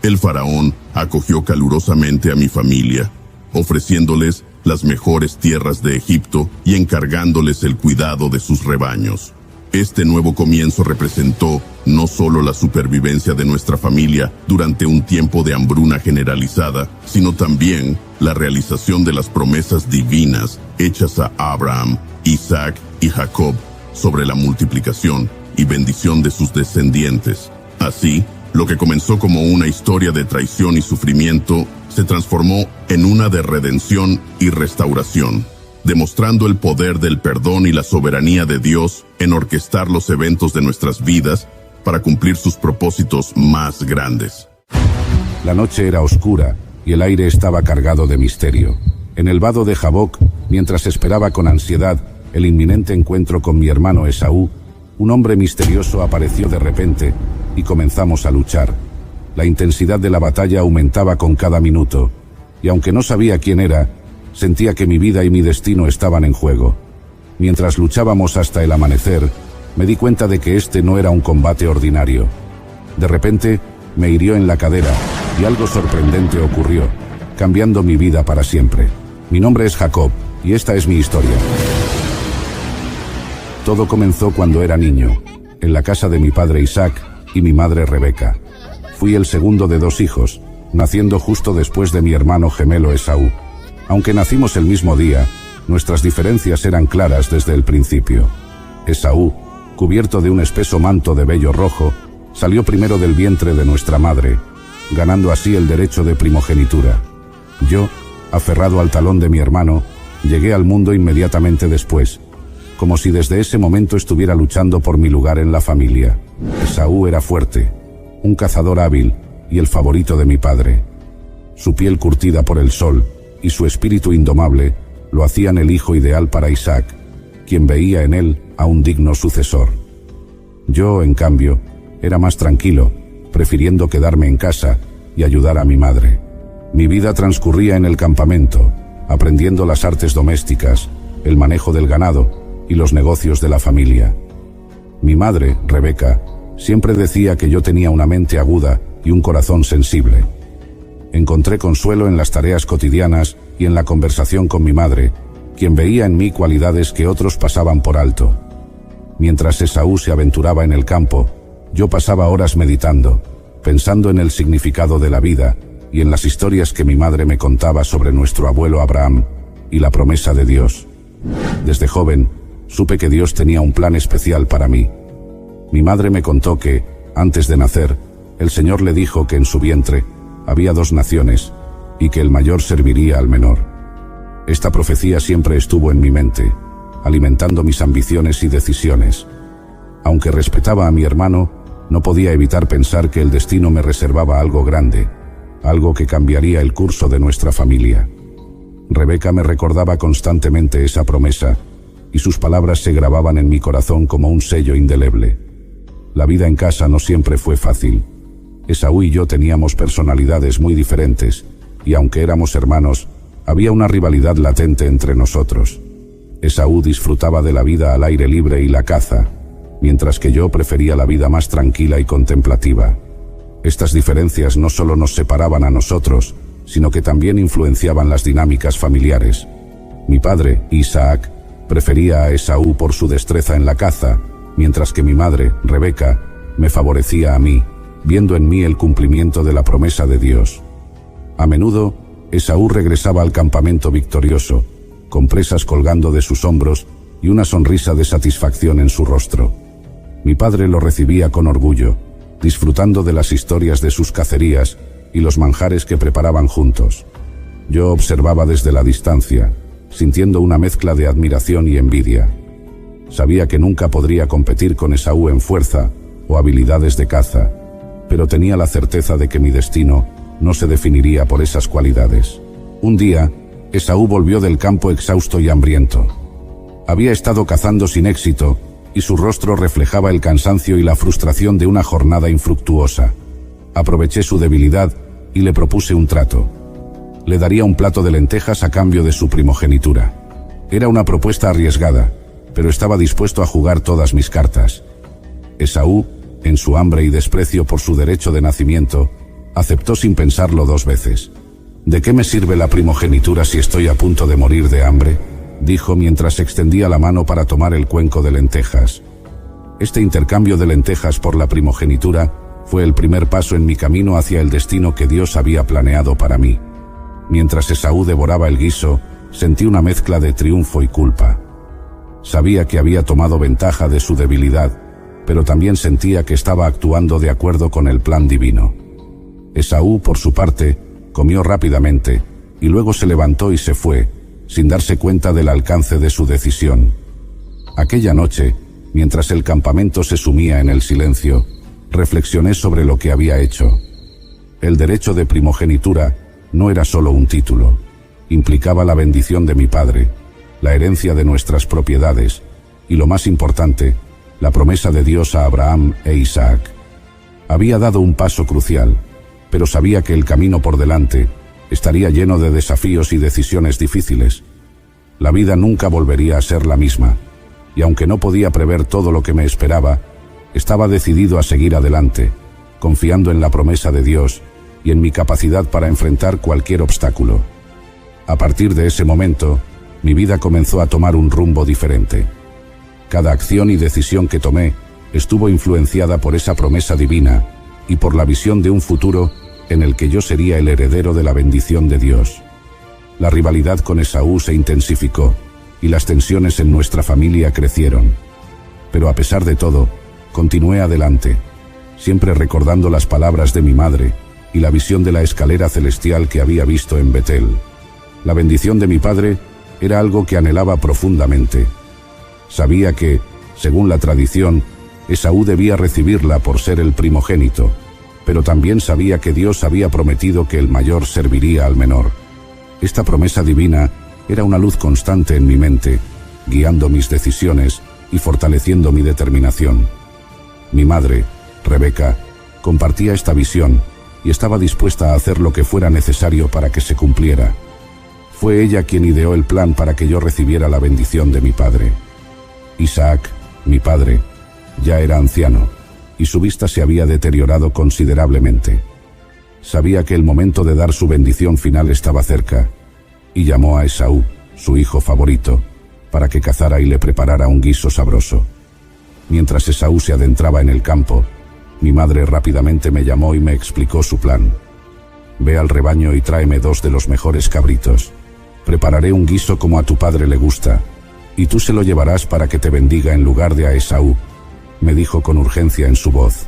El faraón acogió calurosamente a mi familia, ofreciéndoles las mejores tierras de Egipto y encargándoles el cuidado de sus rebaños. Este nuevo comienzo representó no solo la supervivencia de nuestra familia durante un tiempo de hambruna generalizada, sino también la realización de las promesas divinas hechas a Abraham, Isaac y Jacob sobre la multiplicación y bendición de sus descendientes. Así, lo que comenzó como una historia de traición y sufrimiento se transformó en una de redención y restauración, demostrando el poder del perdón y la soberanía de Dios en orquestar los eventos de nuestras vidas para cumplir sus propósitos más grandes. La noche era oscura y el aire estaba cargado de misterio. En el vado de Jaboc, mientras esperaba con ansiedad el inminente encuentro con mi hermano Esaú, un hombre misterioso apareció de repente y comenzamos a luchar. La intensidad de la batalla aumentaba con cada minuto, y aunque no sabía quién era, sentía que mi vida y mi destino estaban en juego. Mientras luchábamos hasta el amanecer, me di cuenta de que este no era un combate ordinario. De repente, me hirió en la cadera, y algo sorprendente ocurrió, cambiando mi vida para siempre. Mi nombre es Jacob, y esta es mi historia. Todo comenzó cuando era niño, en la casa de mi padre Isaac y mi madre Rebeca. Fui el segundo de 2 hijos, naciendo justo después de mi hermano gemelo Esaú. Aunque nacimos el mismo día, nuestras diferencias eran claras desde el principio. Esaú, cubierto de un espeso manto de vello rojo, salió primero del vientre de nuestra madre, ganando así el derecho de primogenitura. Yo, aferrado al talón de mi hermano, llegué al mundo inmediatamente después, como si desde ese momento estuviera luchando por mi lugar en la familia. Esaú era fuerte, un cazador hábil y el favorito de mi padre. Su piel curtida por el sol y su espíritu indomable lo hacían el hijo ideal para Isaac, quien veía en él a un digno sucesor. Yo, en cambio, era más tranquilo, prefiriendo quedarme en casa y ayudar a mi madre. Mi vida transcurría en el campamento, aprendiendo las artes domésticas, el manejo del ganado y los negocios de la familia. Mi madre, Rebeca, siempre decía que yo tenía una mente aguda y un corazón sensible. Encontré consuelo en las tareas cotidianas y en la conversación con mi madre, quien veía en mí cualidades que otros pasaban por alto. Mientras Esaú se aventuraba en el campo, yo pasaba horas meditando, pensando en el significado de la vida y en las historias que mi madre me contaba sobre nuestro abuelo Abraham y la promesa de Dios. Desde joven, supe que Dios tenía un plan especial para mí. Mi madre me contó que, antes de nacer, el Señor le dijo que en su vientre había 2 naciones y que el mayor serviría al menor. Esta profecía siempre estuvo en mi mente, alimentando mis ambiciones y decisiones. Aunque respetaba a mi hermano, no podía evitar pensar que el destino me reservaba algo grande, algo que cambiaría el curso de nuestra familia. Rebeca me recordaba constantemente esa promesa, y sus palabras se grababan en mi corazón como un sello indeleble. La vida en casa no siempre fue fácil. Esaú y yo teníamos personalidades muy diferentes, y aunque éramos hermanos, había una rivalidad latente entre nosotros. Esaú disfrutaba de la vida al aire libre y la caza, mientras que yo prefería la vida más tranquila y contemplativa. Estas diferencias no solo nos separaban a nosotros, sino que también influenciaban las dinámicas familiares. Mi padre, Isaac, prefería a Esaú por su destreza en la caza, mientras que mi madre, Rebeca, me favorecía a mí, viendo en mí el cumplimiento de la promesa de Dios. A menudo, Esaú regresaba al campamento victorioso, con presas colgando de sus hombros y una sonrisa de satisfacción en su rostro. Mi padre lo recibía con orgullo, disfrutando de las historias de sus cacerías y los manjares que preparaban juntos. Yo observaba desde la distancia, sintiendo una mezcla de admiración y envidia. Sabía que nunca podría competir con Esaú en fuerza o habilidades de caza, pero tenía la certeza de que mi destino no se definiría por esas cualidades. Un día, Esaú volvió del campo exhausto y hambriento. Había estado cazando sin éxito, y su rostro reflejaba el cansancio y la frustración de una jornada infructuosa. Aproveché su debilidad y le propuse un trato. Le daría un plato de lentejas a cambio de su primogenitura. Era una propuesta arriesgada, pero estaba dispuesto a jugar todas mis cartas. Esaú, en su hambre y desprecio por su derecho de nacimiento, aceptó sin pensarlo 2 veces. ¿De qué me sirve la primogenitura si estoy a punto de morir de hambre?, dijo mientras extendía la mano para tomar el cuenco de lentejas. Este intercambio de lentejas por la primogenitura fue el primer paso en mi camino hacia el destino que Dios había planeado para mí. Mientras Esaú devoraba el guiso, sentí una mezcla de triunfo y culpa. Sabía que había tomado ventaja de su debilidad, pero también sentía que estaba actuando de acuerdo con el plan divino. Esaú, por su parte, comió rápidamente, y luego se levantó y se fue, sin darse cuenta del alcance de su decisión. Aquella noche, mientras el campamento se sumía en el silencio, reflexioné sobre lo que había hecho. El derecho de primogenitura no era solo un título, implicaba la bendición de mi padre, la herencia de nuestras propiedades, y lo más importante, la promesa de Dios a Abraham e Isaac. Había dado un paso crucial, pero sabía que el camino por delante estaría lleno de desafíos y decisiones difíciles. La vida nunca volvería a ser la misma, y aunque no podía prever todo lo que me esperaba, estaba decidido a seguir adelante, confiando en la promesa de Dios y en mi capacidad para enfrentar cualquier obstáculo. A partir de ese momento, mi vida comenzó a tomar un rumbo diferente. Cada acción y decisión que tomé estuvo influenciada por esa promesa divina y por la visión de un futuro en el que yo sería el heredero de la bendición de Dios. La rivalidad con Esaú se intensificó y las tensiones en nuestra familia crecieron. Pero a pesar de todo, continué adelante, siempre recordando las palabras de mi madre y la visión de la escalera celestial que había visto en Betel. La bendición de mi padre era algo que anhelaba profundamente. Sabía que, según la tradición, Esaú debía recibirla por ser el primogénito, pero también sabía que Dios había prometido que el mayor serviría al menor. Esta promesa divina era una luz constante en mi mente, guiando mis decisiones y fortaleciendo mi determinación. Mi madre, Rebeca, compartía esta visión y estaba dispuesta a hacer lo que fuera necesario para que se cumpliera. Fue ella quien ideó el plan para que yo recibiera la bendición de mi padre. Isaac, mi padre, ya era anciano, y su vista se había deteriorado considerablemente. Sabía que el momento de dar su bendición final estaba cerca, y llamó a Esaú, su hijo favorito, para que cazara y le preparara un guiso sabroso. mientras Esaú se adentraba en el campo, mi madre rápidamente me llamó y me explicó su plan. Ve al rebaño y tráeme 2 de los mejores cabritos. Prepararé un guiso como a tu padre le gusta, y tú se lo llevarás para que te bendiga en lugar de a Esaú, me dijo con urgencia en su voz.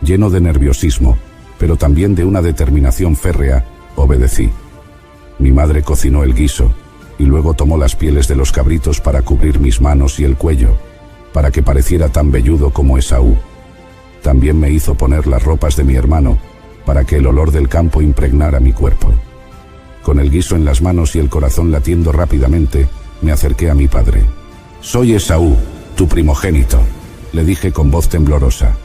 Lleno de nerviosismo, pero también de una determinación férrea, obedecí. Mi madre cocinó el guiso, y luego tomó las pieles de los cabritos para cubrir mis manos y el cuello, para que pareciera tan velludo como Esaú. También me hizo poner las ropas de mi hermano, para que el olor del campo impregnara mi cuerpo. Con el guiso en las manos y el corazón latiendo rápidamente, me acerqué a mi padre. «Soy Esaú, tu primogénito», le dije con voz temblorosa.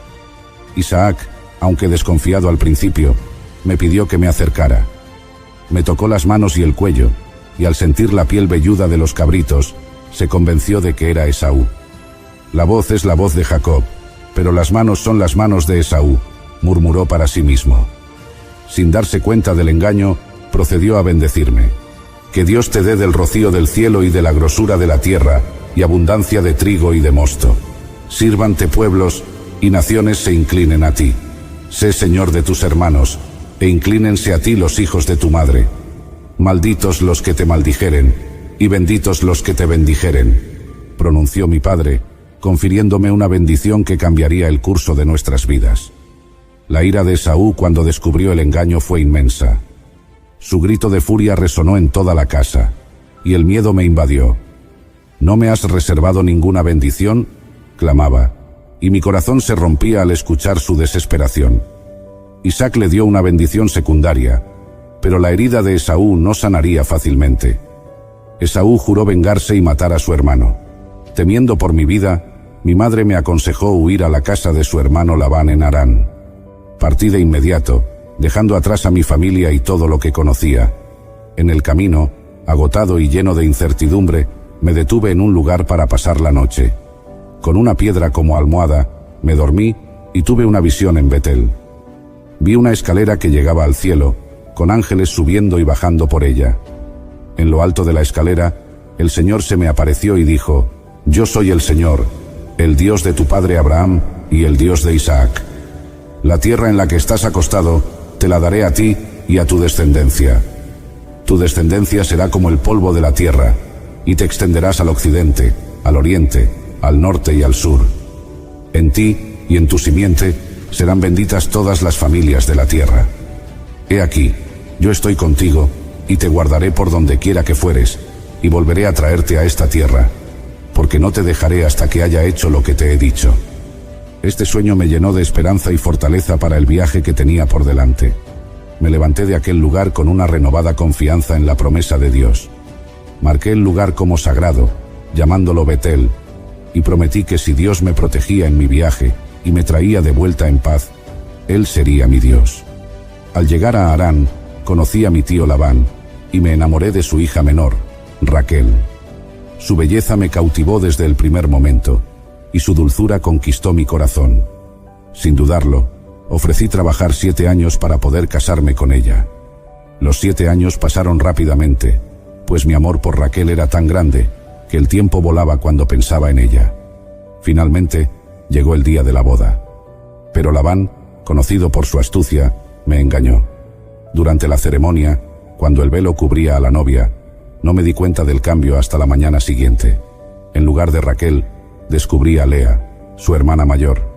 Isaac, aunque desconfiado al principio, me pidió que me acercara. Me tocó las manos y el cuello, y al sentir la piel velluda de los cabritos, se convenció de que era Esaú. La voz es la voz de Jacob, pero las manos son las manos de Esaú, murmuró para sí mismo. Sin darse cuenta del engaño, procedió a bendecirme. Que Dios te dé del rocío del cielo y de la grosura de la tierra, y abundancia de trigo y de mosto. Sírvante pueblos, y naciones se inclinen a ti. Sé señor de tus hermanos, e inclínense a ti los hijos de tu madre. Malditos los que te maldijeren, y benditos los que te bendijeren, pronunció mi padre, confiriéndome una bendición que cambiaría el curso de nuestras vidas. La ira de Esaú cuando descubrió el engaño fue inmensa. Su grito de furia resonó en toda la casa, y el miedo me invadió. ¿No me has reservado ninguna bendición?, clamaba, y mi corazón se rompía al escuchar su desesperación. Isaac le dio una bendición secundaria, pero la herida de Esaú no sanaría fácilmente. Esaú juró vengarse y matar a su hermano. Temiendo por mi vida, mi madre me aconsejó huir a la casa de su hermano Labán en Harán. Partí de inmediato, dejando atrás a mi familia y todo lo que conocía. En el camino, agotado y lleno de incertidumbre, me detuve en un lugar para pasar la noche. Con una piedra como almohada, me dormí y tuve una visión en Betel. Vi una escalera que llegaba al cielo, con ángeles subiendo y bajando por ella. En lo alto de la escalera, el Señor se me apareció y dijo: «Yo soy el Señor, el Dios de tu padre Abraham y el Dios de Isaac. La tierra en la que estás acostado, te la daré a ti y a tu descendencia. Tu descendencia será como el polvo de la tierra, y te extenderás al occidente, al oriente, al norte y al sur. En ti y en tu simiente serán benditas todas las familias de la tierra. He aquí, yo estoy contigo, y te guardaré por donde quiera que fueres, y volveré a traerte a esta tierra, porque no te dejaré hasta que haya hecho lo que te he dicho». Este sueño me llenó de esperanza y fortaleza para el viaje que tenía por delante. Me levanté de aquel lugar con una renovada confianza en la promesa de Dios. Marqué el lugar como sagrado, llamándolo Betel, y prometí que si Dios me protegía en mi viaje y me traía de vuelta en paz, Él sería mi Dios. Al llegar a Harán, conocí a mi tío Labán, y me enamoré de su hija menor, Raquel. Su belleza me cautivó desde el primer momento, y su dulzura conquistó mi corazón. Sin dudarlo, ofrecí trabajar 7 años para poder casarme con ella. Los 7 años pasaron rápidamente, pues mi amor por Raquel era tan grande que el tiempo volaba cuando pensaba en ella. Finalmente, llegó el día de la boda. Pero Labán, conocido por su astucia, me engañó. Durante la ceremonia, cuando el velo cubría a la novia, no me di cuenta del cambio hasta la mañana siguiente. En lugar de Raquel, descubrí a Lea, su hermana mayor.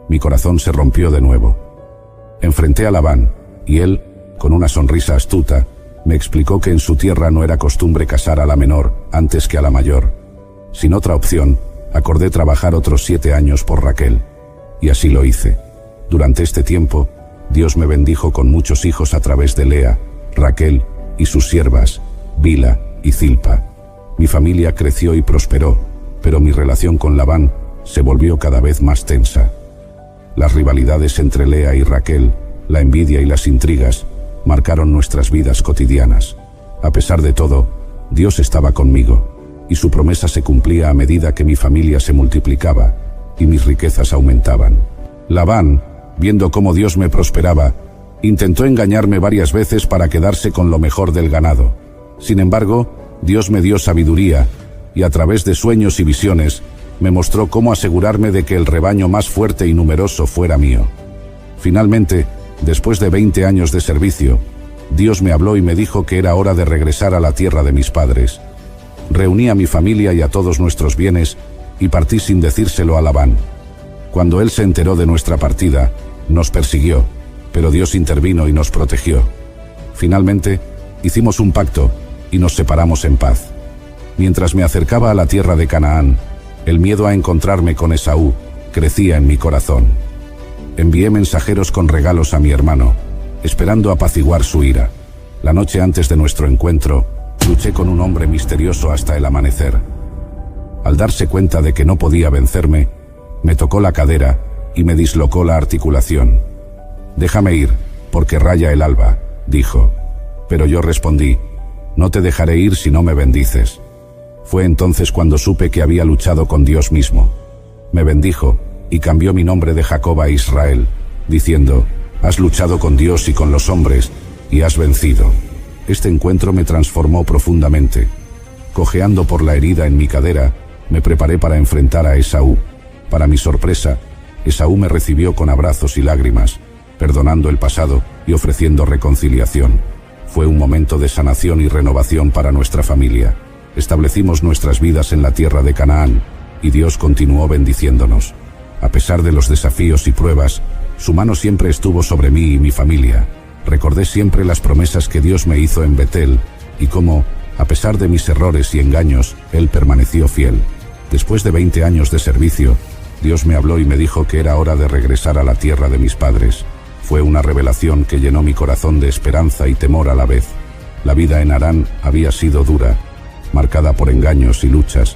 Mi corazón se rompió de nuevo. Enfrenté a Labán, y él, con una sonrisa astuta, me explicó que en su tierra no era costumbre casar a la menor antes que a la mayor. Sin otra opción, acordé trabajar otros 7 años por Raquel. Y así lo hice. Durante este tiempo, Dios me bendijo con muchos hijos a través de Lea, Raquel y sus siervas, Bila y Zilpa. Mi familia creció y prosperó, pero mi relación con Labán se volvió cada vez más tensa. Las rivalidades entre Lea y Raquel, la envidia y las intrigas, marcaron nuestras vidas cotidianas. A pesar de todo, Dios estaba conmigo, y su promesa se cumplía a medida que mi familia se multiplicaba y mis riquezas aumentaban. Labán, viendo cómo Dios me prosperaba, intentó engañarme varias veces para quedarse con lo mejor del ganado. Sin embargo, Dios me dio sabiduría, y a través de sueños y visiones, me mostró cómo asegurarme de que el rebaño más fuerte y numeroso fuera mío. Finalmente, después de 20 años de servicio, Dios me habló y me dijo que era hora de regresar a la tierra de mis padres. Reuní a mi familia y a todos nuestros bienes y partí sin decírselo a Labán. Cuando él se enteró de nuestra partida, nos persiguió, pero Dios intervino y nos protegió. Finalmente, hicimos un pacto y nos separamos en paz. Mientras me acercaba a la tierra de Canaán, el miedo a encontrarme con Esaú crecía en mi corazón. Envié mensajeros con regalos a mi hermano, esperando apaciguar su ira. La noche antes de nuestro encuentro, luché con un hombre misterioso hasta el amanecer. Al darse cuenta de que no podía vencerme, me tocó la cadera y me dislocó la articulación. «Déjame ir, porque raya el alba», dijo. Pero yo respondí, «No te dejaré ir si no me bendices». Fue entonces cuando supe que había luchado con Dios mismo. Me bendijo y cambió mi nombre de Jacob a Israel, diciendo, «Has luchado con Dios y con los hombres, y has vencido». Este encuentro me transformó profundamente. Cojeando por la herida en mi cadera, me preparé para enfrentar a Esaú. Para mi sorpresa, Esaú me recibió con abrazos y lágrimas, perdonando el pasado y ofreciendo reconciliación. Fue un momento de sanación y renovación para nuestra familia. Establecimos nuestras vidas en la tierra de Canaán, y Dios continuó bendiciéndonos. A pesar de los desafíos y pruebas, su mano siempre estuvo sobre mí y mi familia. Recordé siempre las promesas que Dios me hizo en Betel, y cómo, a pesar de mis errores y engaños, Él permaneció fiel. Después de 20 años de servicio, Dios me habló y me dijo que era hora de regresar a la tierra de mis padres. Fue una revelación que llenó mi corazón de esperanza y temor a la vez. La vida en Harán había sido dura, marcada por engaños y luchas,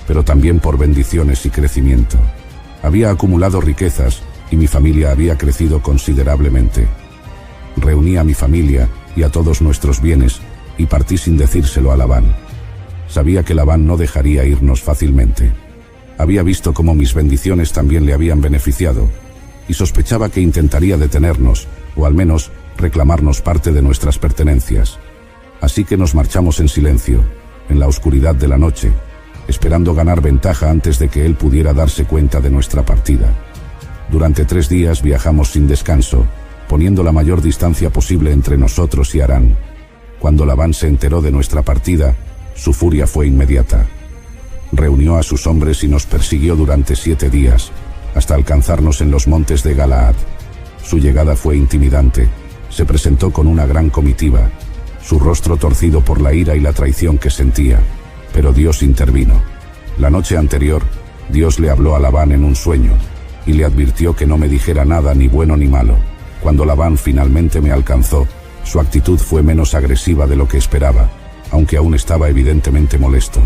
pero también por bendiciones y crecimiento. Había acumulado riquezas y mi familia había crecido considerablemente. Reuní a mi familia y a todos nuestros bienes y partí sin decírselo a Labán. Sabía que Labán no dejaría irnos fácilmente. Había visto cómo mis bendiciones también le habían beneficiado y sospechaba que intentaría detenernos, o al menos reclamarnos parte de nuestras pertenencias. Así que nos marchamos en silencio, en la oscuridad de la noche, esperando ganar ventaja antes de que él pudiera darse cuenta de nuestra partida. Durante 3 días viajamos sin descanso, poniendo la mayor distancia posible entre nosotros y Harán. Cuando Labán se enteró de nuestra partida, su furia fue inmediata. Reunió a sus hombres y nos persiguió durante 7 días, hasta alcanzarnos en los montes de Galaad. Su llegada fue intimidante. Se presentó con una gran comitiva, su rostro torcido por la ira y la traición que sentía, pero Dios intervino. La noche anterior, Dios le habló a Labán en un sueño, y le advirtió que no me dijera nada ni bueno ni malo. Cuando Labán finalmente me alcanzó, su actitud fue menos agresiva de lo que esperaba, aunque aún estaba evidentemente molesto.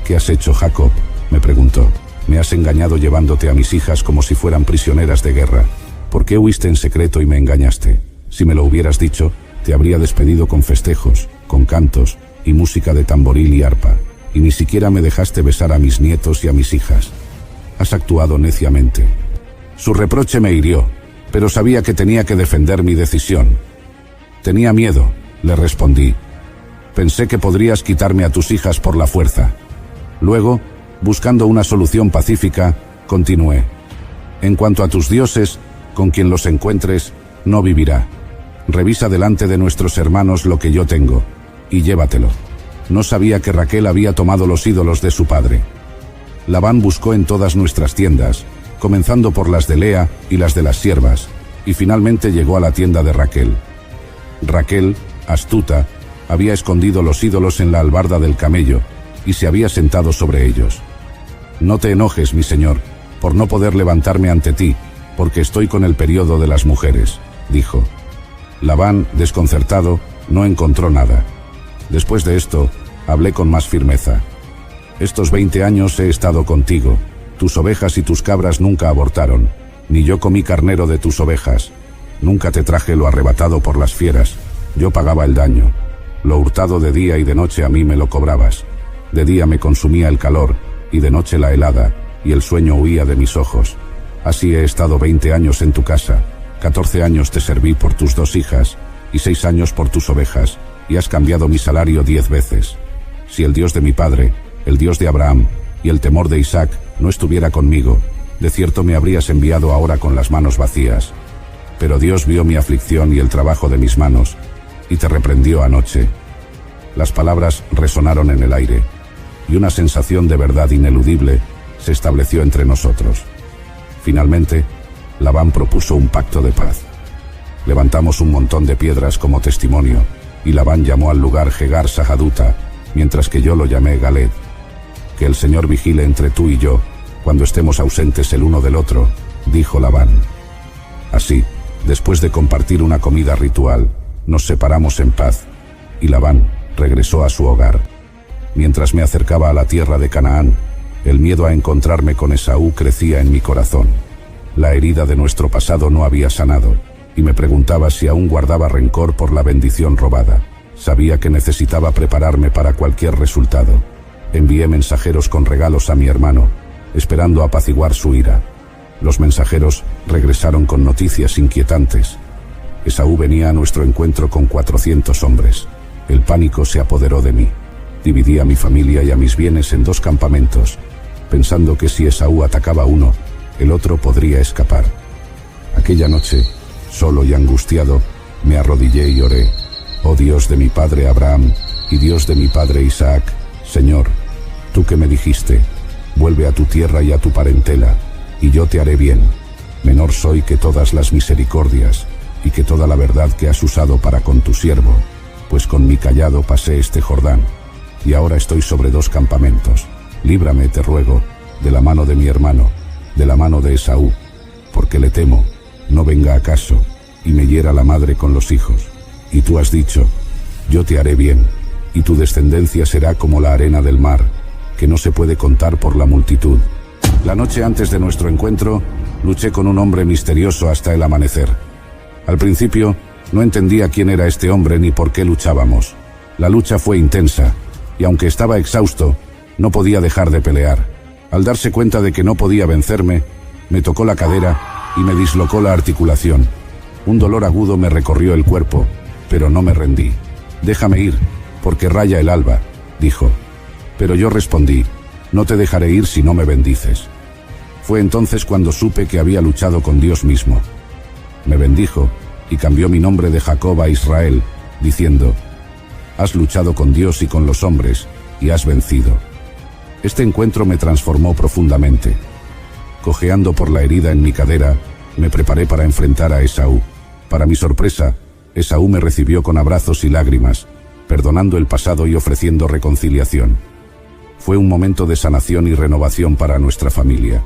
«¿Qué has hecho, Jacob?», me preguntó. «Me has engañado llevándote a mis hijas como si fueran prisioneras de guerra. ¿Por qué huiste en secreto y me engañaste? Si me lo hubieras dicho, te habría despedido con festejos, con cantos y música de tamboril y arpa, y ni siquiera me dejaste besar a mis nietos y a mis hijas. Has actuado neciamente». Su reproche me hirió, pero sabía que tenía que defender mi decisión. «Tenía miedo», le respondí. «Pensé que podrías quitarme a tus hijas por la fuerza». Luego, buscando una solución pacífica, continué. «En cuanto a tus dioses, con quien los encuentres, no vivirá. Revisa delante de nuestros hermanos lo que yo tengo, y llévatelo». No sabía que Raquel había tomado los ídolos de su padre. Labán buscó en todas nuestras tiendas, comenzando por las de Lea y las de las siervas, y finalmente llegó a la tienda de Raquel. Raquel, astuta, había escondido los ídolos en la albarda del camello, y se había sentado sobre ellos. «No te enojes, mi señor, por no poder levantarme ante ti, porque estoy con el periodo de las mujeres», dijo. Labán, desconcertado, no encontró nada. Después de esto, hablé con más firmeza. «Estos 20 años he estado contigo. Tus ovejas y tus cabras nunca abortaron, ni yo comí carnero de tus ovejas. Nunca te traje lo arrebatado por las fieras. Yo pagaba el daño. Lo hurtado de día y de noche a mí me lo cobrabas. De día me consumía el calor, y de noche la helada, y el sueño huía de mis ojos. Así he estado 20 años en tu casa. 14 años te serví por tus 2 hijas, y 6 años por tus ovejas, y has cambiado mi salario 10 veces. Si el Dios de mi padre, el Dios de Abraham, y el temor de Isaac no estuviera conmigo, de cierto me habrías enviado ahora con las manos vacías. Pero Dios vio mi aflicción y el trabajo de mis manos, y te reprendió anoche. Las palabras resonaron en el aire, y una sensación de verdad ineludible se estableció entre nosotros. Finalmente, Labán propuso un pacto de paz. Levantamos un montón de piedras como testimonio, y Labán llamó al lugar Jegar Sahaduta, mientras que yo lo llamé Galed. Que el Señor vigile entre tú y yo, cuando estemos ausentes el uno del otro, dijo Labán. Así, después de compartir una comida ritual, nos separamos en paz, y Labán regresó a su hogar. Mientras me acercaba a la tierra de Canaán, el miedo a encontrarme con Esaú crecía en mi corazón. La herida de nuestro pasado no había sanado, y me preguntaba si aún guardaba rencor por la bendición robada. Sabía que necesitaba prepararme para cualquier resultado. Envié mensajeros con regalos a mi hermano, esperando apaciguar su ira. Los mensajeros regresaron con noticias inquietantes. Esaú venía a nuestro encuentro con 400 hombres. El pánico se apoderó de mí. Dividí a mi familia y a mis bienes en 2 campamentos, pensando que si Esaú atacaba uno, el otro podría escapar. Aquella noche, solo y angustiado, me arrodillé y oré. Oh Dios de mi padre Abraham y Dios de mi padre Isaac, Señor, tú que me dijiste, vuelve a tu tierra y a tu parentela, y yo te haré bien. Menor soy que todas las misericordias, y que toda la verdad que has usado para con tu siervo, pues con mi cayado pasé este Jordán, y ahora estoy sobre 2 campamentos. Líbrame, te ruego, de la mano de mi hermano, de la mano de Esaú, porque le temo, no venga acaso, y me hiera la madre con los hijos. Y tú has dicho, yo te haré bien, y tu descendencia será como la arena del mar, que no se puede contar por la multitud. La noche antes de nuestro encuentro, luché con un hombre misterioso hasta el amanecer. Al principio, no entendía quién era este hombre ni por qué luchábamos. La lucha fue intensa, y aunque estaba exhausto, no podía dejar de pelear. Al darse cuenta de que no podía vencerme, me tocó la cadera y me dislocó la articulación. Un dolor agudo me recorrió el cuerpo, pero no me rendí. Déjame ir, porque raya el alba, dijo. Pero yo respondí, no te dejaré ir si no me bendices. Fue entonces cuando supe que había luchado con Dios mismo. Me bendijo y cambió mi nombre de Jacob a Israel, diciendo, has luchado con Dios y con los hombres, y has vencido. Este encuentro me transformó profundamente. Cojeando por la herida en mi cadera, me preparé para enfrentar a Esaú. Para mi sorpresa, Esaú me recibió con abrazos y lágrimas, perdonando el pasado y ofreciendo reconciliación. Fue un momento de sanación y renovación para nuestra familia.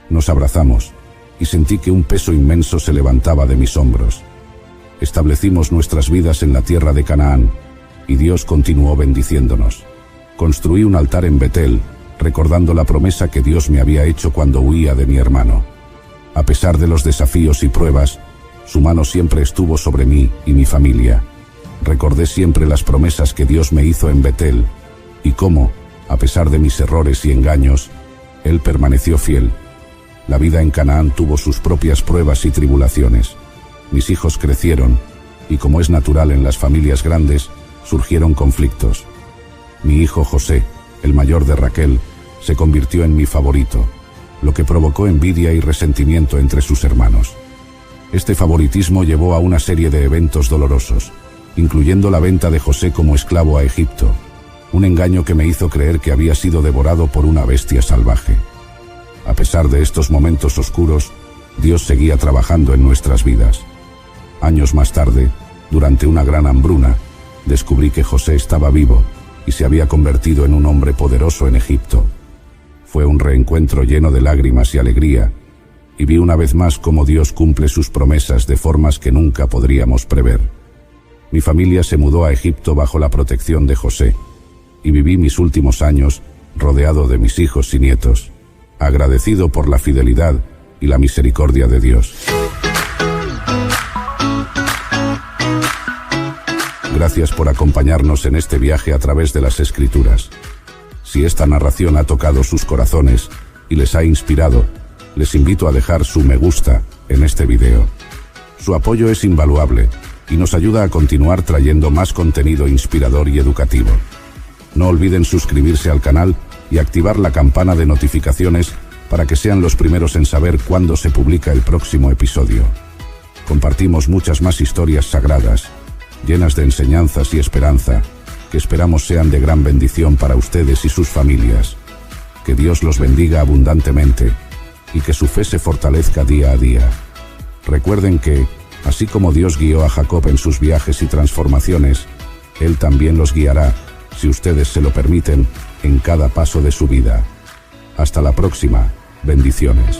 Nos abrazamos, y sentí que un peso inmenso se levantaba de mis hombros. Establecimos nuestras vidas en la tierra de Canaán, y Dios continuó bendiciéndonos. Construí un altar en Betel, recordando la promesa que Dios me había hecho cuando huía de mi hermano. A pesar de los desafíos y pruebas, su mano siempre estuvo sobre mí y mi familia. Recordé siempre las promesas que Dios me hizo en Betel, y cómo, a pesar de mis errores y engaños, Él permaneció fiel. La vida en Canaán tuvo sus propias pruebas y tribulaciones. Mis hijos crecieron, y como es natural en las familias grandes, surgieron conflictos. Mi hijo José, el mayor de Raquel, se convirtió en mi favorito, lo que provocó envidia y resentimiento entre sus hermanos. Este favoritismo llevó a una serie de eventos dolorosos, incluyendo la venta de José como esclavo a Egipto, un engaño que me hizo creer que había sido devorado por una bestia salvaje. A pesar de estos momentos oscuros, Dios seguía trabajando en nuestras vidas. Años más tarde, durante una gran hambruna, descubrí que José estaba vivo y se había convertido en un hombre poderoso en Egipto. Fue un reencuentro lleno de lágrimas y alegría, y vi una vez más cómo Dios cumple sus promesas de formas que nunca podríamos prever. Mi familia se mudó a Egipto bajo la protección de José, y viví mis últimos años rodeado de mis hijos y nietos, agradecido por la fidelidad y la misericordia de Dios. Gracias por acompañarnos en este viaje a través de las Escrituras. Si esta narración ha tocado sus corazones y les ha inspirado, les invito a dejar su me gusta en este video. Su apoyo es invaluable y nos ayuda a continuar trayendo más contenido inspirador y educativo. No olviden suscribirse al canal y activar la campana de notificaciones para que sean los primeros en saber cuándo se publica el próximo episodio. Compartimos muchas más historias sagradas, llenas de enseñanzas y esperanza, que esperamos sean de gran bendición para ustedes y sus familias. Que Dios los bendiga abundantemente y que su fe se fortalezca día a día. Recuerden que, así como Dios guió a Jacob en sus viajes y transformaciones, Él también los guiará, si ustedes se lo permiten, en cada paso de su vida. Hasta la próxima. Bendiciones.